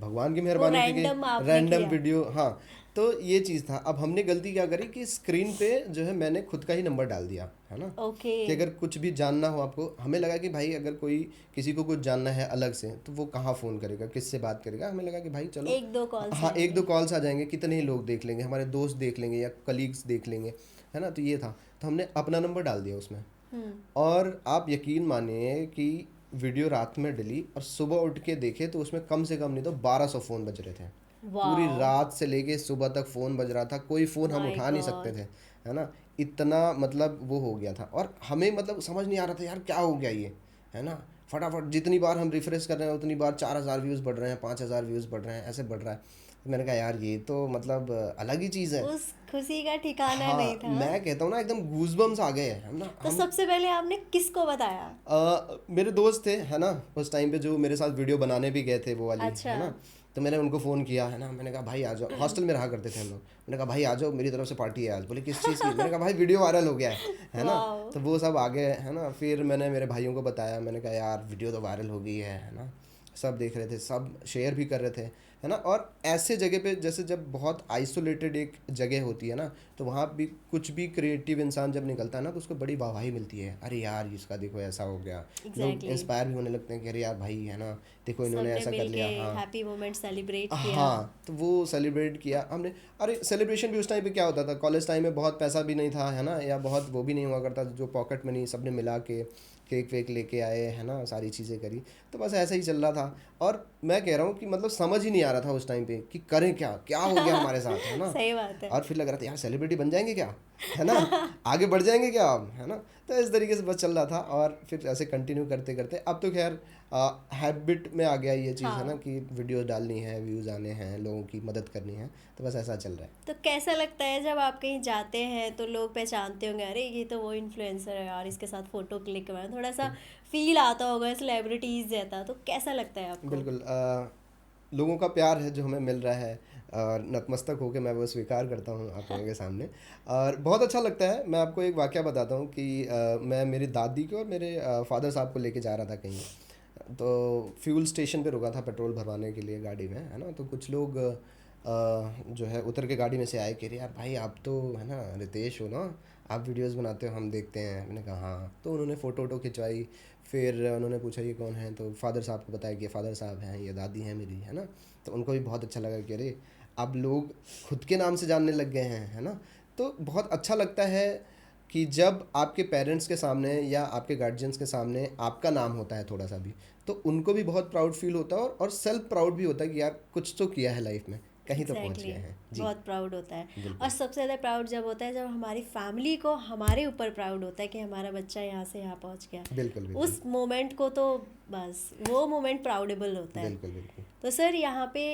भगवान की वो मेहरबानी थी कि रैंडम आपने रैंडम किया? वीडियो, हाँ। तो ये चीज़ था। अब हमने गलती क्या करी कि स्क्रीन पे जो है मैंने खुद का ही नंबर डाल दिया, है ना, ओके। कि अगर कुछ भी जानना हो आपको, हमें लगा कि भाई अगर कोई किसी को कुछ जानना है अलग से तो वो कहाँ फ़ोन करेगा, किससे बात करेगा। हमें लगा कि भाई चलो, एक दो कॉल्स हाँ, एक आएंगे। दो कॉल्स आ जाएंगे, कितने ही लोग देख लेंगे, हमारे दोस्त देख लेंगे या कलीग्स देख लेंगे, है ना। तो ये था, तो हमने अपना नंबर डाल दिया उसमें। हम्म। और आप यकीन मानिए कि वीडियो रात में डली और सुबह उठ के देखे तो उसमें कम से कम नहीं तो 1200 फ़ोन बज रहे थे। पूरी वाओ। रात से लेके सुबह तक फ़ोन बज रहा था, कोई फ़ोन हम माय उठा नहीं सकते गॉड। थे, है ना। इतना मतलब वो हो गया था और हमें मतलब समझ नहीं आ रहा था यार क्या हो गया ये, है ना। फटाफट जितनी बार हम रिफ्रेश कर रहे हैं उतनी बार 4000 व्यूज़ बढ़ रहे हैं, 5000 व्यूज़ बढ़ रहे हैं, ऐसे बढ़ रहा है। तो मैंने कहा यार ये तो मतलब अलग ही चीज़ है। उस खुशी का ठिकाना नहीं हाँ, था। मैं कहता हूँ ना एकदम गूजबम्स आ गए हैं हम ना तो हम। सबसे पहले आपने किसको बताया? मेरे दोस्त थे, है ना, उस टाइम पे जो मेरे साथ वीडियो बनाने भी गए थे वो वाली, अच्छा। है ना। तो मैंने उनको फ़ोन किया, है ना, मैंने कहा भाई आ जाओ, हॉस्टल में रहा करते थे हम लोग। मैंने कहा भाई आ जाओ, मेरी तरफ से पार्टी है आज। बोले किस चीज़ की? मैंने कहा भाई वीडियो वायरल हो गया है ना। वाओ। तो वो सब आ गए, है ना। फिर मैंने मेरे भाइयों को बताया, मैंने कहा यार वीडियो तो वायरल हो गई है ना। सब देख रहे थे, सब शेयर भी कर रहे थे, है ना। और ऐसे जगह पे जैसे जब बहुत आइसोलेटेड एक जगह होती है ना, तो वहाँ भी कुछ भी क्रिएटिव इंसान जब निकलता है ना तो उसको बड़ी वाहवाही मिलती है, अरे यार इसका देखो ऐसा हो गया। लोग एग्जैक्टली। इंस्पायर भी होने लगते हैं कि अरे यार भाई, है ना, देखो इन्होंने सबने ऐसा कर मिलके लिया। हाँ, हैप्पी मोमेंट सेलिब्रेट किया। हाँ, तो वो सेलिब्रेट किया हमने। अरे सेलिब्रेशन भी उस टाइम पे क्या होता था, कॉलेज टाइम में बहुत पैसा भी नहीं था, है ना, या बहुत वो भी नहीं हुआ करता, जो पॉकेट मनी सबने मिला के केक वेक लेके आए, है ना, सारी चीज़ें करी। तो बस ऐसा ही चल रहा था। और मैं कह रहा हूँ कि मतलब समझ ही नहीं आ रहा था उस टाइम पे कि करें क्या, क्या हो गया हमारे साथ, है ना। सही बात है। और फिर लग रहा था यार सेलिब्रिटी बन जाएंगे क्या, है ना, आगे बढ़ जाएंगे क्या हम, है ना। तो इस तरीके से बस चल रहा था और फिर ऐसे कंटिन्यू करते करते अब तो खैर हैबिट में आ गया ये चीज़, है ना, हाँ। कि वीडियो डालनी है, व्यूज़ आने हैं, लोगों की मदद करनी है। तो बस ऐसा चल रहा है। तो कैसा लगता है जब आप कहीं जाते हैं तो लोग पहचानते होंगे, अरे ये तो वो इन्फ्लुएंसर है यार, इसके साथ फोटो क्लिक करवाएं, थोड़ा सा फील आता होगा सेलिब्रिटीज जैसा, तो कैसा लगता है आपको? बिल्कुल, लोगों का प्यार है जो हमें मिल रहा है और नतमस्तक होकर मैं वो स्वीकार करता हूँ आप लोगों के सामने। और बहुत अच्छा लगता है। मैं आपको एक वाकया बताता हूँ कि मैं मेरी दादी को और मेरे फादर साहब को लेके जा रहा था कहीं। तो फ्यूल स्टेशन पे रुका था पेट्रोल भरवाने के लिए गाड़ी में, है ना। तो कुछ लोग जो है उतर के गाड़ी में से आए, कह रहे यार भाई आप तो, है ना, रितेश हो ना, आप वीडियोस बनाते हो, हम देखते हैं। मैंने कहा हाँ। तो उन्होंने फ़ोटो वोटो खिंचवाई। फिर उन्होंने पूछा ये कौन है, तो फादर साहब को बताया कि ये फादर साहब हैं, ये दादी हैं मेरी, है ना। तो उनको भी बहुत अच्छा लगा कि अरे अब लोग खुद के नाम से जानने लग गए हैं, है ना। तो बहुत अच्छा लगता है कि जब आपके पेरेंट्स के सामने या आपके गार्जियंस के सामने आपका नाम होता है थोड़ा सा भी, तो उनको भी बहुत प्राउड फील होता है और सेल्फ प्राउड भी होता है कि यार कुछ तो किया है लाइफ में, कहीं तो पहुंच एग्जैक्टली गए exactly. हैं जी। बहुत प्राउड होता है। और बिल्कुल सबसे ज़्यादा प्राउड जब होता है जब हमारी फैमिली को हमारे ऊपर प्राउड होता है कि हमारा बच्चा यहाँ से यहाँ पहुँच गया। बिल्कुल बिल्कुल उस मोमेंट को तो बस वो मोमेंट प्राउडेबल होता है। बिल्कुल बिल्कुल। तो सर यहाँ पे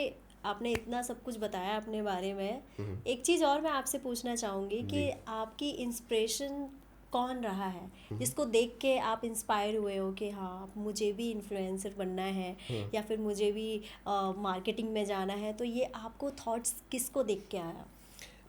आपने इतना सब कुछ बताया अपने बारे में, एक चीज़ और मैं आपसे पूछना चाहूँगी जी। कि आपकी इंस्पिरेशन कौन रहा है जिसको देख के आप इंस्पायर हुए हो कि हाँ मुझे भी इन्फ्लुएंसर बनना है या फिर मुझे भी मार्केटिंग में जाना है, तो ये आपको थॉट्स किसको देख के आया?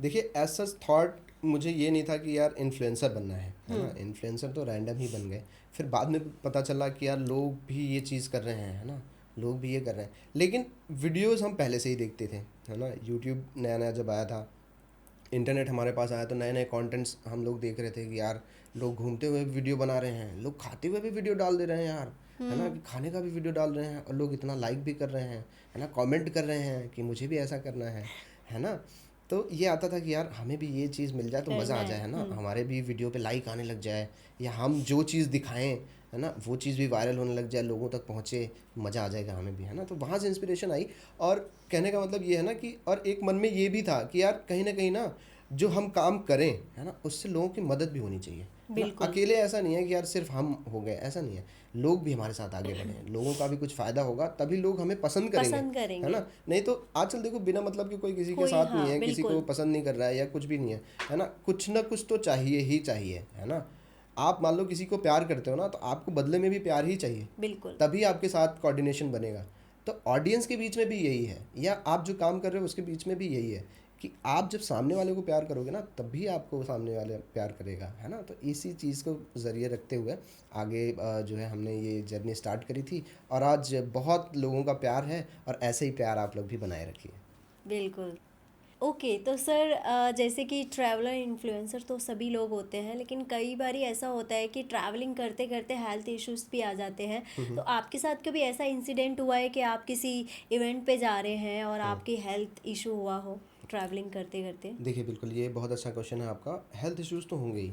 देखिए ऐसा थॉट मुझे ये नहीं था कि यार इन्फ्लुएंसर बनना है ना। इन्फ्लुएंसर तो रैंडम ही बन गए। फिर बाद में पता चला कि यार लोग भी ये चीज़ कर रहे हैं, है ना, लोग भी ये कर रहे हैं। लेकिन वीडियोस हम पहले से ही देखते थे, है ना। यूट्यूब नया नया जब आया था इंटरनेट हमारे पास आया तो नए नए कंटेंट्स हम लोग देख रहे थे कि यार लोग घूमते हुए भी वीडियो बना रहे हैं, लोग खाते हुए भी वीडियो डाल दे रहे हैं यार, है ना, कि खाने का भी वीडियो डाल रहे हैं और लोग इतना लाइक भी कर रहे हैं, है ना, कमेंट कर रहे हैं कि मुझे भी ऐसा करना है ना। तो ये आता था कि यार हमें भी ये चीज़ मिल जाए तो मज़ा करना आ है। जाए, है ना, हमारे भी वीडियो पे लाइक आने लग जाए, या हम जो चीज़ दिखाएं, है ना, वो चीज़ भी वायरल होने लग जाए, लोगों तक पहुँचे, मज़ा आ जाएगा हमें भी, है ना। तो वहाँ से इंस्पिरेशन आई। और कहने का मतलब ये है ना कि और एक मन में ये भी था कि यार कहीं ना जो हम काम करें, है ना, उससे लोगों की मदद भी होनी चाहिए, है ना। बिल्कुल। अकेले ऐसा नहीं है कि यार सिर्फ हम हो गए, ऐसा नहीं है, लोग भी हमारे साथ आगे बढ़े, लोगों का भी कुछ फ़ायदा होगा तभी लोग हमें पसंद करेंगे, पसंद है करेंगे। ना। नहीं तो आजकल देखो बिना मतलब के कोई किसी के कोई, साथ नहीं हाँ, है, किसी को बिल्कुल। पसंद नहीं कर रहा है या कुछ भी नहीं है ना, कुछ ना कुछ तो चाहिए ही चाहिए, है ना। आप मान लो किसी को प्यार करते हो ना, तो आपको बदले में भी प्यार ही चाहिए, बिल्कुल। तभी आपके साथ कोऑर्डिनेशन बनेगा। तो ऑडियंस के बीच में भी यही है, या आप जो काम कर रहे हो उसके बीच में भी यही है कि आप जब सामने वाले को प्यार करोगे ना, तभी आपको सामने वाले प्यार करेगा, है ना। तो इसी चीज़ को ज़रिए रखते हुए आगे जो है हमने ये जर्नी स्टार्ट करी थी, और आज बहुत लोगों का प्यार है, और ऐसे ही प्यार आप लोग भी बनाए रखिए। बिल्कुल। ओके, तो सर जैसे कि ट्रैवलर इन्फ्लुएंसर तो सभी लोग होते हैं, लेकिन कई बारी ऐसा होता है कि ट्रैवलिंग करते करते हेल्थ इश्यूज भी आ जाते हैं। तो आपके साथ कभी ऐसा इंसिडेंट हुआ है कि आप किसी इवेंट पे जा रहे हैं और आपकी हेल्थ इशू हुआ हो ट्रैवलिंग करते करते? देखिए बिल्कुल, ये बहुत अच्छा क्वेश्चन है आपका। हेल्थ इश्यूज़ तो होंगे ही।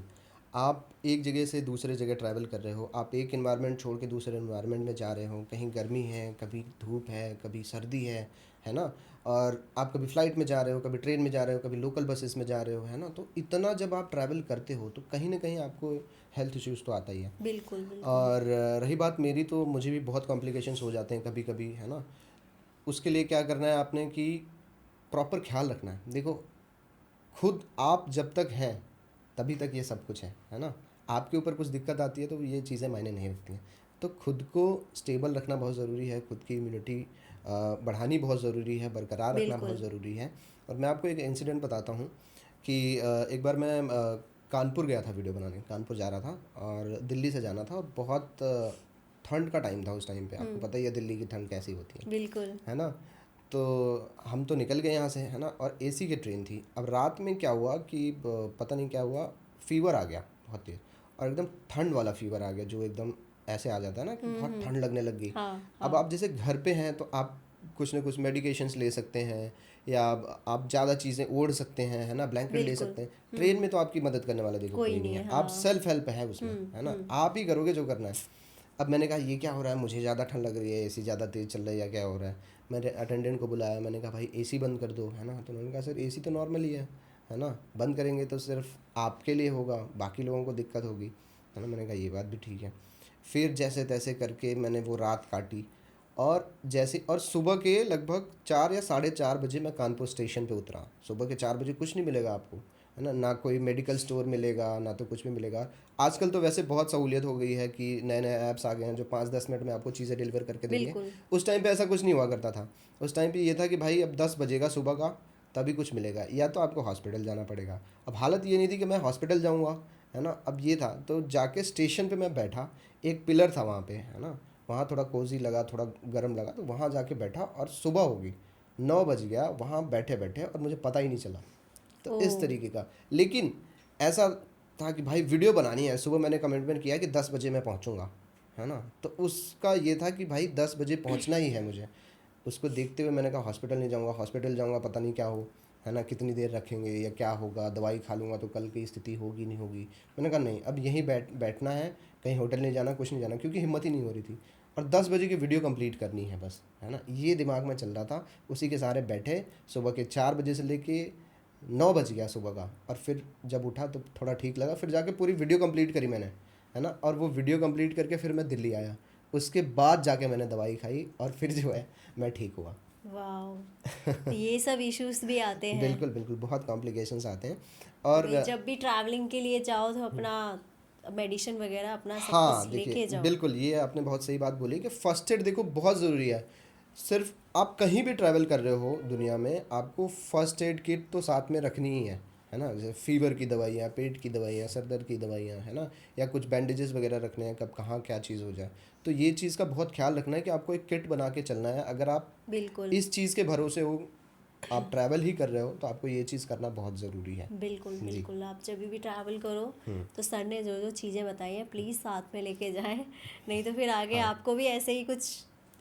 आप एक जगह से दूसरे जगह ट्रैवल कर रहे हो, आप एक एनवायरनमेंट छोड़ के दूसरे एनवायरनमेंट में जा रहे हो, कहीं गर्मी है, कभी धूप है, कभी सर्दी है ना। और आप कभी फ़्लाइट में जा रहे हो, कभी ट्रेन में जा रहे हो, कभी लोकल बसेस में जा रहे हो, है ना। तो इतना जब आप ट्रैवल करते हो तो कहीं ना कहीं आपको हेल्थ इश्यूज़ तो आता ही है। बिल्कुल, बिल्कुल। और रही बात मेरी, तो मुझे भी बहुत कॉम्प्लिकेशंस हो जाते हैं कभी कभी, है ना। उसके लिए क्या करना है आपने कि प्रॉपर ख्याल रखना है। देखो, खुद आप जब तक हैं तभी तक ये सब कुछ है ना। आपके ऊपर कुछ दिक्कत आती है तो ये चीज़ें मायने नहीं रखती हैं। तो खुद को स्टेबल रखना बहुत ज़रूरी है, खुद की इम्यूनिटी बढ़ानी बहुत ज़रूरी है, बरकरार रखना बहुत बिल्कुल। ज़रूरी है। और मैं आपको एक इंसिडेंट बताता हूँ कि एक बार मैं कानपुर गया था वीडियो बनाने, कानपुर जा रहा था और दिल्ली से जाना था, और बहुत ठंड का टाइम था उस टाइम पे। आपको पता ही है दिल्ली की ठंड कैसी होती बिल्कुल। है ना। तो हम तो निकल गए यहाँ से, है ना, और एसी की ट्रेन थी। अब रात में क्या हुआ कि पता नहीं क्या हुआ, फीवर आ गया बहुत तेज, और एकदम ठंड वाला फीवर आ गया, जो एकदम ऐसे आ जाता है ना कि बहुत ठंड लगने लग गई। हाँ, अब हाँ। आप जैसे घर पे हैं तो आप कुछ ना कुछ मेडिकेशंस ले सकते हैं, या आप ज़्यादा चीज़ें ओढ़ सकते हैं, है ना, ब्लैंकेट ले बिल्कुल। सकते हैं। ट्रेन में तो आपकी मदद करने वाला देखो कोई कोई नहीं नहीं है, है, आप हाँ। सेल्फ हेल्प है उसमें, है ना, आप ही करोगे जो करना है। अब मैंने कहा ये क्या हो रहा है, मुझे ज़्यादा ठंड लग रही है, एसी ज़्यादा तेज़ चल रहा है, या क्या हो रहा है। मैंने अटेंडेंट को बुलाया, मैंने कहा भाई एसी बंद कर दो, है ना। तो उन्होंने कहा सर एसी तो नॉर्मल ही है ना, बंद करेंगे तो सिर्फ आपके लिए होगा, बाकी लोगों को दिक्कत होगी, है ना। मैंने कहा ये बात भी ठीक है। फिर जैसे तैसे करके मैंने वो रात काटी, और जैसे और सुबह के लगभग 4 या 4:30 बजे मैं कानपुर स्टेशन पे उतरा। सुबह के 4 बजे कुछ नहीं मिलेगा आपको, है ना, ना कोई मेडिकल स्टोर मिलेगा, ना तो कुछ भी मिलेगा। आजकल तो वैसे बहुत सहूलियत हो गई है कि नए नए ऐप्स आ गए हैं जो 5-10 मिनट में आपको चीज़ें डिलीवर करके देंगे। बिल्कुल। उस टाइम पे ऐसा कुछ नहीं हुआ करता था। उस टाइम पे ये था कि भाई अब 10 बजेगा सुबह का, तभी कुछ मिलेगा, या तो आपको हॉस्पिटल जाना पड़ेगा। अब हालत ये नहीं थी कि मैं हॉस्पिटल जाऊँगा, है ना। अब ये था, तो जाके स्टेशन पे मैं बैठा, एक पिलर था वहाँ पे, है ना, वहाँ थोड़ा कोजी लगा, थोड़ा गर्म लगा, तो वहाँ जाके बैठा, और सुबह होगी, 9 बज गया वहाँ बैठे बैठे, और मुझे पता ही नहीं चला। तो ओ। इस तरीके का। लेकिन ऐसा था कि भाई वीडियो बनानी है, सुबह मैंने कमिटमेंट किया कि 10 बजे मैं पहुंचूंगा, है ना। तो उसका ये था कि भाई 10 बजे पहुंचना ही है मुझे। उसको देखते हुए मैंने कहा हॉस्पिटल नहीं जाऊंगा, हॉस्पिटल जाऊंगा पता नहीं क्या हो, है ना, कितनी देर रखेंगे या क्या होगा, दवाई खा लूँगा तो कल की स्थिति होगी नहीं होगी। मैंने कहा नहीं, अब यहीं बैठना है, कहीं होटल नहीं जाना, कुछ नहीं जाना, क्योंकि हिम्मत ही नहीं हो रही थी। और 10 बजे की वीडियो कंप्लीट करनी है बस, है ना, ये दिमाग में चल रहा था। उसी के सहारे बैठे, सुबह के 4 बजे से लेके 9 बज गया सुबह का। और फिर जब उठा तो थोड़ा ठीक लगा, फिर जाके पूरी वीडियो कंप्लीट करी मैंने, है ना। और वो वीडियो कंप्लीट करके फिर मैं दिल्ली आया, उसके बाद जाके मैंने दवाई खाई, और फिर जो है मैं ठीक हुआ। वाह। तो ये सब इश्यूज भी आते हैं। बिल्कुल बिल्कुल, बहुत कॉम्प्लिकेशंस आते हैं। तो और भाई जब भी ट्रैवलिंग के लिए जाओ तो अपना मेडिसिन वगैरह अपना सब हाँ कुछ देखिए लेके जाओ। बिल्कुल, ये आपने बहुत सही बात बोली कि फ़र्स्ट एड देखो बहुत ज़रूरी है। सिर्फ आप कहीं भी ट्रैवल कर रहे हो दुनिया में, आपको फ़र्स्ट एड किट तो साथ में रखनी ही है ना। जैसे फ़ीवर की दवाइयाँ, पेट की दवाइयाँ, सर दर्द की दवाइयाँ, है ना, या कुछ बैंडेजेस वगैरह रखने हैं, कब कहाँ क्या चीज़ हो जाए। तो ये चीज़ का बहुत ख्याल रखना है कि आपको एक किट बना के चलना है। अगर आप बिल्कुल। इस चीज़ के भरोसे हो आप ट्रैवल ही कर रहे हो तो आपको ये चीज़ करना बहुत ज़रूरी है। बिल्कुल जी। बिल्कुल, आप जब भी ट्रैवल करो तो सर ने जो जो चीज़ें बताई हैं प्लीज़ साथ में लेके जाएं, नहीं तो फिर आगे हाँ, आपको भी ऐसे ही कुछ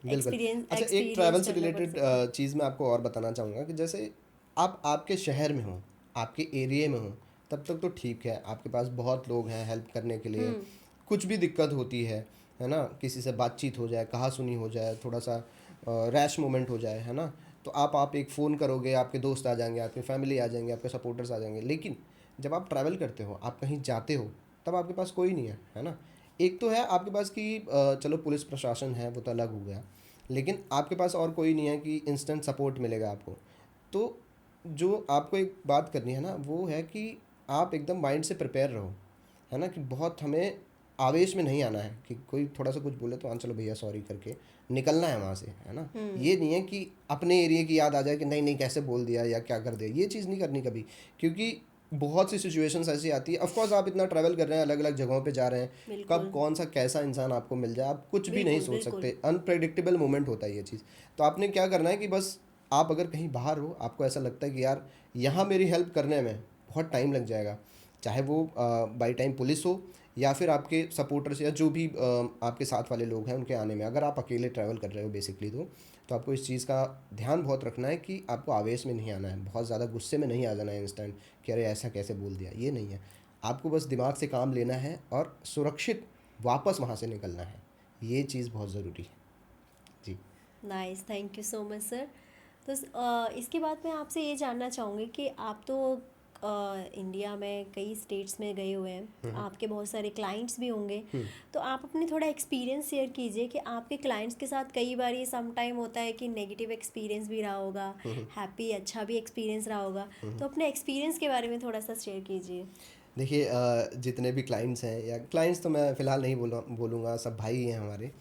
बिल्कुल। अच्छा, एक ट्रैवल एक्सपीरियंस से करना पड़ रिलेटेड सकता है। चीज़ मैं आपको और बताना चाहूँगा कि जैसे आप आपके शहर में हो, आपके एरिया में हो, तब तक तो ठीक है, आपके पास बहुत लोग हैं हेल्प करने के लिए। कुछ भी दिक्कत होती है ना? किसी से बातचीत हो जाए, कहा-सुनी हो जाए, थोड़ा-सा रैश मोमेंट हो जाए, है ना? तो आप एक फ़ोन करोगे, आपके दोस्त आ जाएँगे, आपकी फैमिली आ जाएँगे, आपके सपोर्टर्स आ जाएँगे। लेकिन जब आप ट्रैवल करते हो, आप कहीं जाते हो, तब आपके पास कोई नहीं है ना? एक तो है आपके पास कि चलो पुलिस प्रशासन है, वो तो अलग हो गया। लेकिन आपके पास और कोई नहीं है कि इंस्टेंट सपोर्ट मिलेगा आपको। तो जो आपको एक बात करनी है ना, वो है कि आप एकदम माइंड से प्रिपेयर रहो, है ना? कि बहुत हमें आवेश में नहीं आना है कि कोई थोड़ा-सा कुछ बोले तो हाँ, चलो भैया सॉरी करके निकलना है वहाँ से, है ना? ये नहीं है कि अपने एरिया की याद आ जाए कि नहीं, नहीं कैसे बोल दिया या क्या कर दिया, ये चीज़ नहीं करनी कभी। क्योंकि बहुत सी सिचुएशंस ऐसी आती है, ऑफ कोर्स आप इतना ट्रैवल कर रहे हैं, अलग-अलग जगहों पे जा रहे हैं, कब बिल्कुल कौन-सा कैसा इंसान आपको मिल जाए, आप कुछ भी नहीं बिल्कुल सोच बिल्कुल। सकते, अनप्रेडिक्टेबल मोमेंट होता है ये चीज़। तो आपने क्या करना है कि बस आप अगर कहीं बाहर हो, आपको ऐसा लगता है कि यार यहाँ मेरी हेल्प करने में बहुत टाइम लग जाएगा, चाहे वो बाई टाइम पुलिस हो या फिर आपके सपोर्टर्स या जो भी आपके साथ वाले लोग हैं उनके आने में, अगर आप अकेले ट्रैवल कर रहे हो बेसिकली तो आपको इस चीज़ का ध्यान बहुत रखना है कि आपको आवेश में नहीं आना है, बहुत ज़्यादा गुस्से में नहीं आ जाना है इंस्टेंट कि अरे ऐसा कैसे बोल दिया, ये नहीं है। आपको बस दिमाग से काम लेना है और सुरक्षित वापस वहाँ से निकलना है, ये चीज़ बहुत ज़रूरी है। जी। Nice, thank you so much sir. तो इसके बाद मैं आपसे ये जानना चाहूँगी कि आप तो इंडिया में कई स्टेट्स में गए हुए हैं, आपके बहुत सारे क्लाइंट्स भी होंगे, तो आप अपने थोड़ा एक्सपीरियंस शेयर कीजिए कि आपके क्लाइंट्स के साथ कई बार ये सम टाइम होता है कि नेगेटिव एक्सपीरियंस भी रहा होगा, हैप्पी अच्छा भी एक्सपीरियंस रहा होगा, तो अपने एक्सपीरियंस के बारे में थोड़ा सा शेयर कीजिए। देखिए जितने भी क्लाइंट्स हैं या क्लाइंट्स तो मैं फ़िलहाल नहीं बोलूँगा, सब भाई ही हैं हमारे।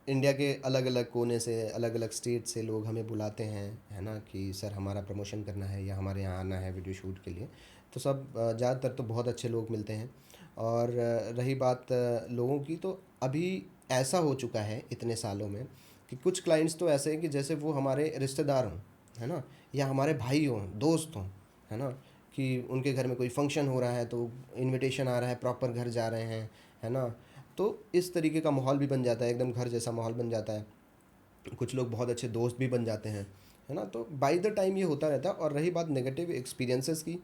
इंडिया के अलग अलग कोने से, अलग अलग स्टेट से लोग हमें बुलाते हैं, है ना? कि सर हमारा प्रमोशन करना है या हमारे यहाँ आना है वीडियो शूट के लिए। तो सब ज़्यादातर तो बहुत अच्छे लोग मिलते हैं। और रही बात लोगों की, तो अभी ऐसा हो चुका है इतने सालों में कि कुछ क्लाइंट्स तो ऐसे हैं कि जैसे वो हमारे रिश्तेदार हों, है ना? या हमारे भाई हों, दोस्त हों, है ना? कि उनके घर में कोई फंक्शन हो रहा है तो इनविटेशन आ रहा है, प्रॉपर घर जा रहे हैं, है ना? तो इस तरीके का माहौल भी बन जाता है, एकदम घर जैसा माहौल बन जाता है। कुछ लोग बहुत अच्छे दोस्त भी बन जाते हैं, है ना? तो बाय द टाइम ये होता रहता है। और रही बात नेगेटिव एक्सपीरियंसेस की,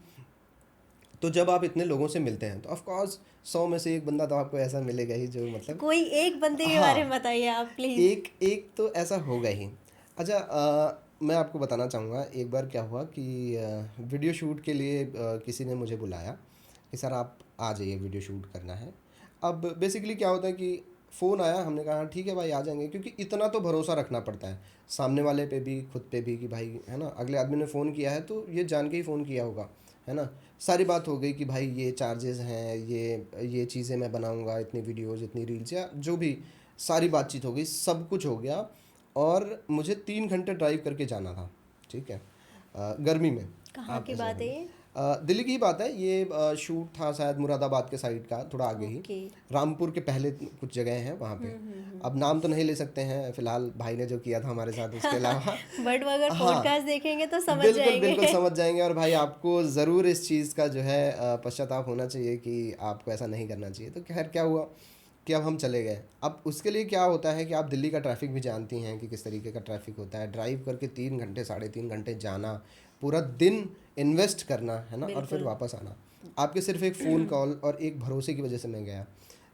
तो जब आप इतने लोगों से मिलते हैं तो ऑफ कोर्स 100 में से एक बंदा तो आपको ऐसा मिलेगा ही जो मतलब, कोई एक बंदे के बारे में हाँ, बताइए आप प्लीज़। एक एक तो ऐसा होगा ही। अच्छा, मैं आपको बताना चाहूँगा एक बार क्या हुआ कि वीडियो शूट के लिए किसी ने मुझे बुलाया कि सर आप आ जाइए, वीडियो शूट करना है। अब बेसिकली क्या होता है कि फ़ोन आया, हमने कहा "हाँ, ठीक है भाई आ जाएंगे", क्योंकि इतना तो भरोसा रखना पड़ता है सामने वाले पे भी, खुद पे भी, कि भाई है ना, अगले आदमी ने फ़ोन किया है तो ये जान के ही फ़ोन किया होगा, है ना? सारी बात हो गई कि भाई ये चार्जेस हैं, ये चीज़ें मैं बनाऊंगा, इतनी वीडियोज़, इतनी रील्स, या जो भी सारी बातचीत हो गई, सब कुछ हो गया। और मुझे 3 घंटे ड्राइव करके जाना था, ठीक है? गर्मी में। कहाँ आप की ऐसे बात है समझो, ये? दिल्ली की ही बात है ये। शूट था शायद मुरादाबाद के साइड का, थोड़ा आगे ही, ओके। रामपुर के पहले कुछ जगह हैं वहाँ पे। अब नाम तो नहीं ले सकते हैं फिलहाल, भाई ने जो किया था हमारे साथ उसके अलावा। बट वो अगर हाँ, पॉडकास्ट देखेंगे तो समझ बिल्कुल बिल्कुल जाएंगे। समझ जाएंगे। और भाई आपको ज़रूर इस चीज़ का जो है पश्चाताप होना चाहिए कि आपको ऐसा नहीं करना चाहिए। तो खैर क्या हुआ कि अब हम चले गए। अब उसके लिए क्या होता है कि आप दिल्ली का ट्रैफ़िक भी जानती हैं कि किस तरीके का ट्रैफ़िक होता है। ड्राइव करके 3 घंटे, 3.5 घंटे जाना, पूरा दिन इन्वेस्ट करना, है ना? और फिर बिल्कुल। वापस आना। आपके सिर्फ़ एक फ़ोन कॉल और एक भरोसे की वजह से मैं गया।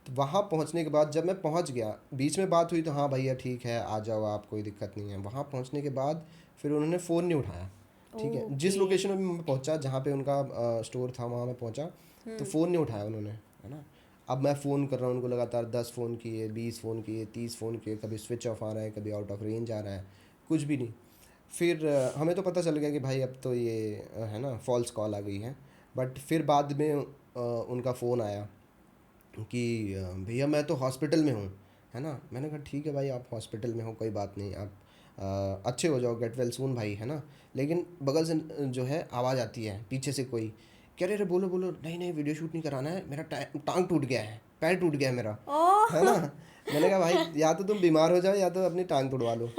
तो वहाँ पहुँचने के बाद जब मैं पहुँच गया, बीच में बात हुई तो हाँ भैया ठीक है, आ जाओ आप, कोई दिक्कत नहीं है। वहाँ पहुँचने के बाद फिर उन्होंने फ़ोन नहीं उठाया, ठीक है? जिस ओके। लोकेशन में मैं पहुँचा, जहाँ पे उनका स्टोर था, वहाँ मैं पहुँचा, तो फ़ोन नहीं उठाया उन्होंने, है ना? अब मैं फ़ोन कर रहा हूँ उनको, लगातार 10 फ़ोन किए, 20 फ़ोन किए, 30 फ़ोन किए, कभी स्विच ऑफ आ रहा है, कभी आउट ऑफ रेंज आ रहा है, कुछ भी नहीं। फिर हमें तो पता चल गया कि भाई अब तो ये है ना, फॉल्स कॉल आ गई है। बट फिर बाद में उनका फ़ोन आया कि भैया मैं तो हॉस्पिटल में हूँ, है ना? मैंने कहा ठीक है भाई, आप हॉस्पिटल में हो, कोई बात नहीं, आप अच्छे हो जाओ, गेट वेल सून भाई, है ना? लेकिन बगल से जो है आवाज़ आती है पीछे से कोई, कह रहे रे बोलो बोलो, नहीं नहीं वीडियो शूट नहीं कराना है, मेरा टांग टूट गया है, पैर टूट गया है मेरा, है ओह। ना? मैंने कहा भाई या तो तुम बीमार हो जाओ या तो अपनी टांग तुड़वा लो,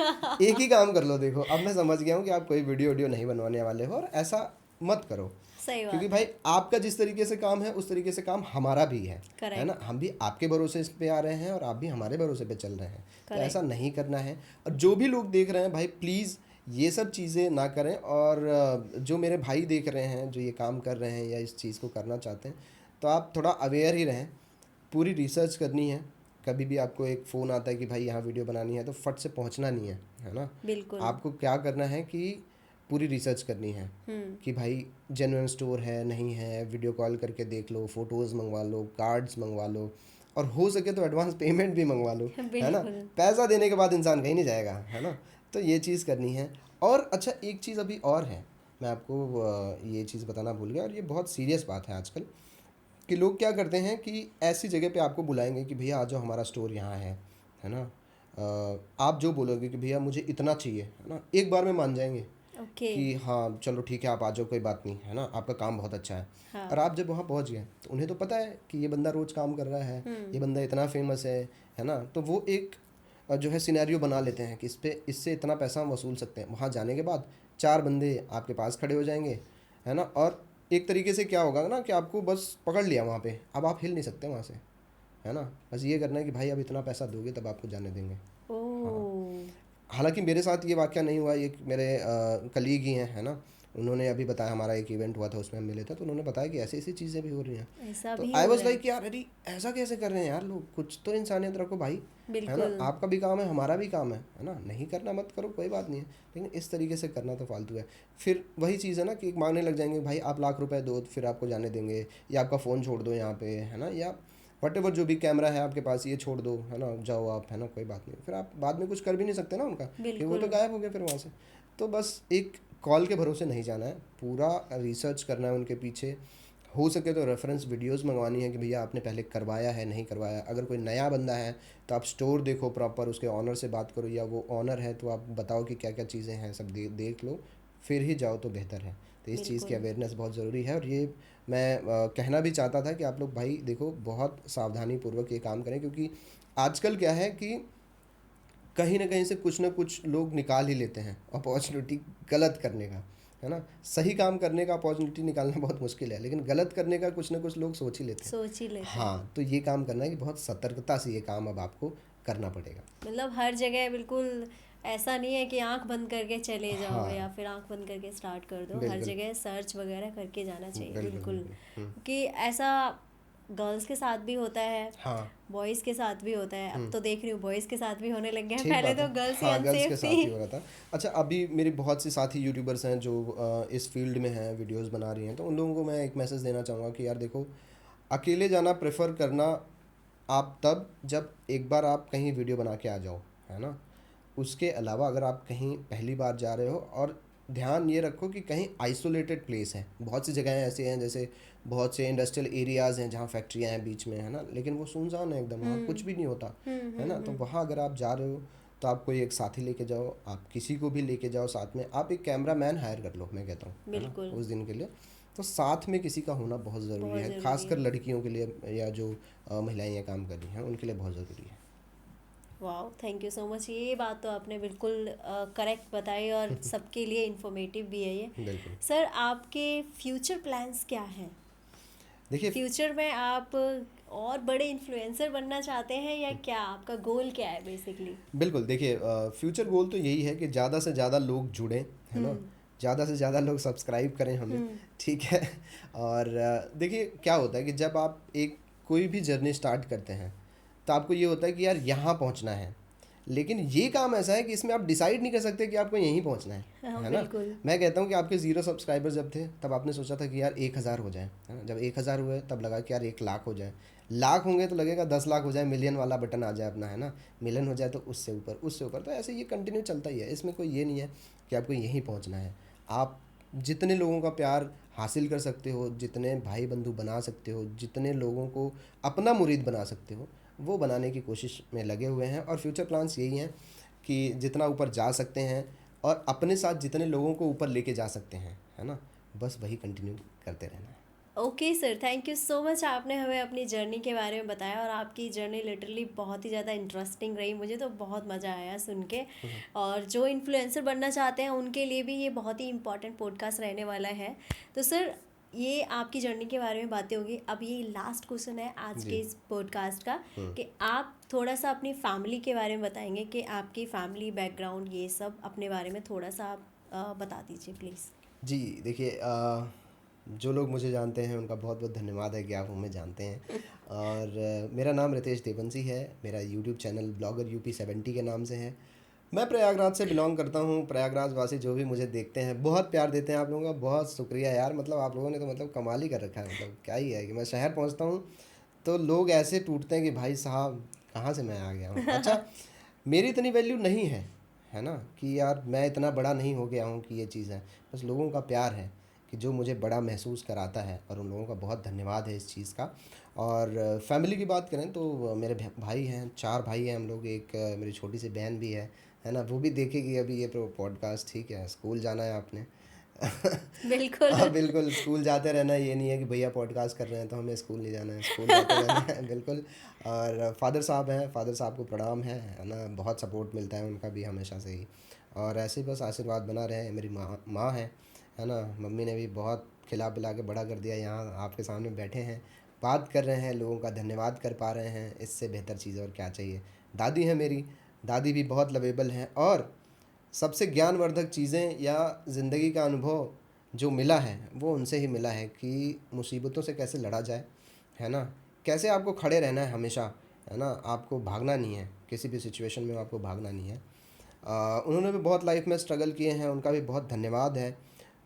एक ही काम कर लो। देखो अब मैं समझ गया हूँ कि आप कोई वीडियो नहीं बनवाने वाले हो और ऐसा मत करो, सही बात क्योंकि भाई आपका जिस तरीके से काम है उस तरीके से काम हमारा भी है करेक्ट ना। हम भी आपके भरोसे पे आ रहे हैं और आप भी हमारे भरोसे पे चल रहे हैं, तो करेक्ट ऐसा नहीं करना है। और जो भी लोग देख रहे हैं भाई प्लीज़ ये सब चीज़ें ना करें। और जो मेरे भाई देख रहे हैं जो ये काम कर रहे हैं या इस चीज़ को करना चाहते हैं, तो आप थोड़ा अवेयर ही रहें, पूरी रिसर्च करनी है। कभी भी आपको एक फ़ोन आता है कि भाई यहाँ वीडियो बनानी है, तो फट से पहुँचना नहीं है ना। बिल्कुल आपको क्या करना है कि पूरी रिसर्च करनी है कि भाई जेन्युइन स्टोर है नहीं है, वीडियो कॉल करके देख लो, फ़ोटोज़ मंगवा लो, कार्ड्स मंगवा लो, और हो सके तो एडवांस पेमेंट भी मंगवा लो, है ना। बिल्कुल पैसा देने के बाद इंसान कहीं नहीं जाएगा, है ना। तो ये चीज़ करनी है। और अच्छा एक चीज़ अभी और है, मैं आपको ये चीज़ बताना भूल गया, और ये बहुत सीरियस बात है आजकल, कि लोग क्या करते हैं कि ऐसी जगह पे आपको बुलाएंगे कि भैया आ जाओ हमारा स्टोर यहाँ है ना। आप जो बोलोगे कि भैया मुझे इतना चाहिए, है ना, एक बार में मान जाएंगे ओके कि हाँ चलो ठीक है आप आ जाओ, कोई बात नहीं, है ना, आपका काम बहुत अच्छा है। हाँ और आप जब वहाँ पहुँच गए तो उन्हें तो पता है कि ये बंदा रोज़ काम कर रहा है, ये बंदा इतना फेमस है ना। तो वो एक जो है सिनेरियो बना लेते हैं कि इससे इतना पैसा हम वसूल सकते हैं। वहाँ जाने के बाद 4 बंदे आपके पास खड़े हो जाएंगे, है ना। और एक तरीके से क्या होगा ना कि आपको बस पकड़ लिया वहाँ पे, अब आप हिल नहीं सकते वहाँ से, है ना। बस ये करना है कि भाई अब इतना पैसा दोगे तब आपको जाने देंगे। ओ हालांकि मेरे साथ ये वाक़या नहीं हुआ, ये मेरे कलीग ही हैं, है ना। उन्होंने अभी बताया, हमारा एक इवेंट हुआ था उसमें हम मिले थे, तो उन्होंने बताया कि ऐसी ऐसी चीज़ें भी हो रही हैं। ऐसा तो भी आई हो वाज रहा है लाइक यार अरे ऐसा कैसे कर रहे हैं यार लोग, कुछ तो इंसानियत रखो भाई, है ना। बिल्कुल आपका भी काम है हमारा भी काम है ना। नहीं करना मत करो, कोई बात नहीं है, लेकिन इस तरीके से करना तो फालतू है। फिर वही चीज़ है ना कि मांगने लग जाएंगे भाई आप लाख रुपए दो तो फिर आपको जाने देंगे, या आपका फ़ोन छोड़ दो यहाँ पे, है ना, या वट एवर जो भी कैमरा है आपके पास ये छोड़ दो, है ना, जाओ आप, है ना, कोई बात नहीं। फिर आप बाद में कुछ कर भी नहीं सकते ना उनका, कि वो तो बिल्कुल गायब हो गए फिर वहाँ से। तो बस एक कॉल के भरोसे नहीं जाना है, पूरा रिसर्च करना है उनके पीछे। हो सके तो रेफरेंस वीडियोस मंगवानी है कि भैया आपने पहले करवाया है नहीं करवाया। अगर कोई नया बंदा है तो आप स्टोर देखो प्रॉपर, उसके ऑनर से बात करो, या वो ऑनर है तो आप बताओ कि क्या क्या चीज़ें हैं, सब देख लो फिर ही जाओ तो बेहतर है। तो इस चीज़ की बिल्कुल अवेयरनेस बहुत ज़रूरी है। और ये मैं कहना भी चाहता था कि आप लोग भाई देखो बहुत सावधानी पूर्वक ये काम करें, क्योंकि आजकल क्या है कि कहीं ना कहीं से कुछ ना कुछ लोग निकाल ही लेते हैं अपॉर्चुनिटी गलत करने का, है ना। सही काम करने का अपॉर्चुनिटी निकालना बहुत मुश्किल है, लेकिन गलत करने का कुछ ना कुछ लोग सोच ही लेते हैं। सोच ही लेते हैं हाँ, तो ये काम करना है कि बहुत सतर्कता से ये काम अब आपको करना पड़ेगा। मतलब हर जगह बिल्कुल ऐसा नहीं है कि आंख बंद करके चले जाओ या हाँ, फिर आंख बंद करके स्टार्ट कर दो, हर बिल्कुल जगह सर्च वगैरह करके जाना चाहिए बिल्कुल बिल्कुल। बिल्कुल। कि ऐसा गर्ल्स के साथ भी होता है, हाँ बॉयज़ के साथ भी होता है, अब तो देख रही हूँ बॉयज़ के साथ भी होने लग गया है, ठीक पहले बात है। तो गर्ल्स ही हाँ गर्ल्स के अनसेफ साथ थी। ही हो रहा था। अच्छा अभी मेरे बहुत से साथी यूट्यूबर्स हैं जो इस फील्ड में हैं, वीडियोस बना रही हैं, तो उन लोगों को मैं एक मैसेज देना चाहूँगा कि यार देखो, अकेले जाना प्रेफर करना आप तब जब एक बार आप कहीं वीडियो बना के आ जाओ, है ना। उसके अलावा अगर आप कहीं पहली बार जा रहे हो, और ध्यान ये रखो कि कहीं आइसोलेटेड प्लेस है। बहुत सी जगहें ऐसे हैं जैसे बहुत से इंडस्ट्रियल एरियाज़ हैं जहाँ फैक्ट्रियाँ हैं बीच में, है ना, लेकिन वो सुनसान है एकदम, वहाँ कुछ भी नहीं होता, है ना। तो वहाँ अगर आप जा रहे हो तो आप कोई एक साथी लेके जाओ, आप किसी को भी लेके जाओ साथ में, आप एक कैमरा मैन हायर कर लो, मैं कहता हूँ, है ना, बिल्कुल उस दिन के लिए। तो साथ में किसी का होना बहुत ज़रूरी बहुत है, ज़रूरी खासकर है। लड़कियों के लिए, या जो महिलाएं ये काम कर रही हैं उनके लिए बहुत ज़रूरी है। वाह थैंक यू सो मच, ये बात तो आपने बिल्कुल करेक्ट बताई और सबके लिए इंफॉर्मेटिव भी है ये। बिल्कुल। सर आपके फ्यूचर प्लान्स क्या हैं? देखिए फ्यूचर में आप और बड़े इन्फ्लुएंसर बनना चाहते हैं या क्या आपका गोल क्या है बेसिकली? बिल्कुल, देखिए फ्यूचर गोल तो यही है कि ज़्यादा से ज़्यादा लोग जुड़ें, है ना, ज़्यादा से ज़्यादा लोग सब्सक्राइब करें हमें, ठीक है। और देखिए क्या होता है कि जब आप एक कोई भी जर्नी स्टार्ट करते हैं तो आपको ये होता है कि यार यहाँ पहुँचना है, लेकिन ये काम ऐसा है कि इसमें आप डिसाइड नहीं कर सकते कि आपको यहीं पहुँचना हाँ है ना। बिल्कुल मैं कहता हूँ कि आपके 0 सब्सक्राइबर जब थे तब आपने सोचा था कि यार 1000 हो जाए, है ना। जब 1000 हुए तब लगा कि यार 1 लाख हो जाए, लाख होंगे तो लगेगा 10 लाख हो जाए, मिलियन वाला बटन आ जाए अपना, है ना, मिलियन हो जाए तो उससे ऊपर उससे ऊपर। तो ऐसे ये कंटिन्यू चलता ही है, इसमें कोई ये नहीं है कि आपको यहीं पहुँचना है। आप जितने लोगों का प्यार हासिल कर सकते हो, जितने भाई बंधु बना सकते हो, जितने लोगों को अपना मुरीद बना सकते हो, वो बनाने की कोशिश में लगे हुए हैं। और फ्यूचर प्लान्स यही हैं कि जितना ऊपर जा सकते हैं और अपने साथ जितने लोगों को ऊपर लेके जा सकते हैं, है ना, बस वही कंटिन्यू करते रहना है। Okay sir, thank you so much. आपने हमें अपनी जर्नी के बारे में बताया और आपकी जर्नी लिटरली बहुत ही ज़्यादा इंटरेस्टिंग रही, मुझे तो बहुत मज़ा आया सुन के। और जो इन्फ्लुएंसर बनना चाहते हैं उनके लिए भी ये बहुत ही इंपॉर्टेंट पॉडकास्ट रहने वाला है। तो सर, ये आपकी जर्नी के बारे में बातें होगी। अब ये लास्ट क्वेश्चन है आज के जी। इस पॉडकास्ट का, कि आप थोड़ा सा अपनी फैमिली के बारे में बताएंगे, कि आपकी फैमिली बैकग्राउंड ये सब अपने बारे में थोड़ा सा आप बता दीजिए प्लीज़। जी देखिए, जो लोग मुझे जानते हैं उनका बहुत बहुत धन्यवाद है कि आप हमें जानते हैं। और मेरा नाम रितेश देवंसी है। मेरा यूट्यूब चैनल ब्लॉगर UP70 के नाम से है। मैं प्रयागराज से बिलोंग करता हूँ। प्रयागराज वासी जो भी मुझे देखते हैं बहुत प्यार देते हैं। आप लोगों का बहुत शुक्रिया यार, मतलब आप लोगों ने तो मतलब कमाल ही कर रखा है। मतलब क्या ही है कि मैं शहर पहुँचता हूँ तो लोग ऐसे टूटते हैं कि भाई साहब कहाँ से मैं आ गया हूँ। अच्छा, मेरी इतनी वैल्यू नहीं है, है ना, कि यार मैं इतना बड़ा नहीं हो गया हूँ कि ये चीज़ है। बस लोगों का प्यार है कि जो मुझे बड़ा महसूस कराता है, और उन लोगों का बहुत धन्यवाद है इस चीज़ का। और फैमिली की बात करें तो मेरे भाई हैं, 4 भाई हैं हम लोग। एक मेरी छोटी सी बहन भी है ना, वो भी देखेगी अभी ये पॉडकास्ट। ठीक है, स्कूल जाना है आपने। बिल्कुल। हाँ बिल्कुल, स्कूल जाते रहना है, ये नहीं है कि भैया पॉडकास्ट कर रहे हैं तो हमें स्कूल नहीं जाना है, स्कूल जाते रहना है। बिल्कुल। और फादर साहब हैं, फादर साहब को प्रणाम है ना, बहुत सपोर्ट मिलता है उनका भी हमेशा से ही। और ऐसे ही बस आशीर्वाद बना रहे। मेरी माँ है ना, मम्मी ने भी बहुत खिला पिला के बड़ा कर दिया। यहाँ आपके सामने बैठे हैं, बात कर रहे हैं, लोगों का धन्यवाद कर पा रहे हैं, इससे बेहतर चीज़ और क्या चाहिए। दादी है मेरी, दादी भी बहुत लवेबल हैं। और सबसे ज्ञानवर्धक चीज़ें या ज़िंदगी का अनुभव जो मिला है वो उनसे ही मिला है, कि मुसीबतों से कैसे लड़ा जाए, है ना, कैसे आपको खड़े रहना है हमेशा, है ना, आपको भागना नहीं है, किसी भी सिचुएशन में आपको भागना नहीं है। उन्होंने भी बहुत लाइफ में स्ट्रगल किए हैं, उनका भी बहुत धन्यवाद है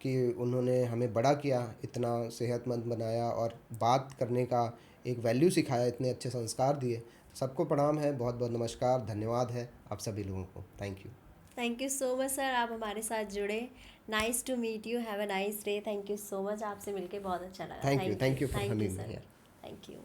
कि उन्होंने हमें बड़ा किया, इतना सेहतमंद बनाया और बात करने का एक वैल्यू सिखाया, इतने अच्छे संस्कार दिए। सबको प्रणाम है, बहुत बहुत नमस्कार, धन्यवाद है आप सभी लोगों को। Thank you. Thank you so much sir, आप हमारे साथ जुड़े। Nice to meet you, have a nice day. Thank you so much, आपसे मिलके बहुत अच्छा लगा। Thank you, thank you, thank you for thank you humming sir. Me. Thank you.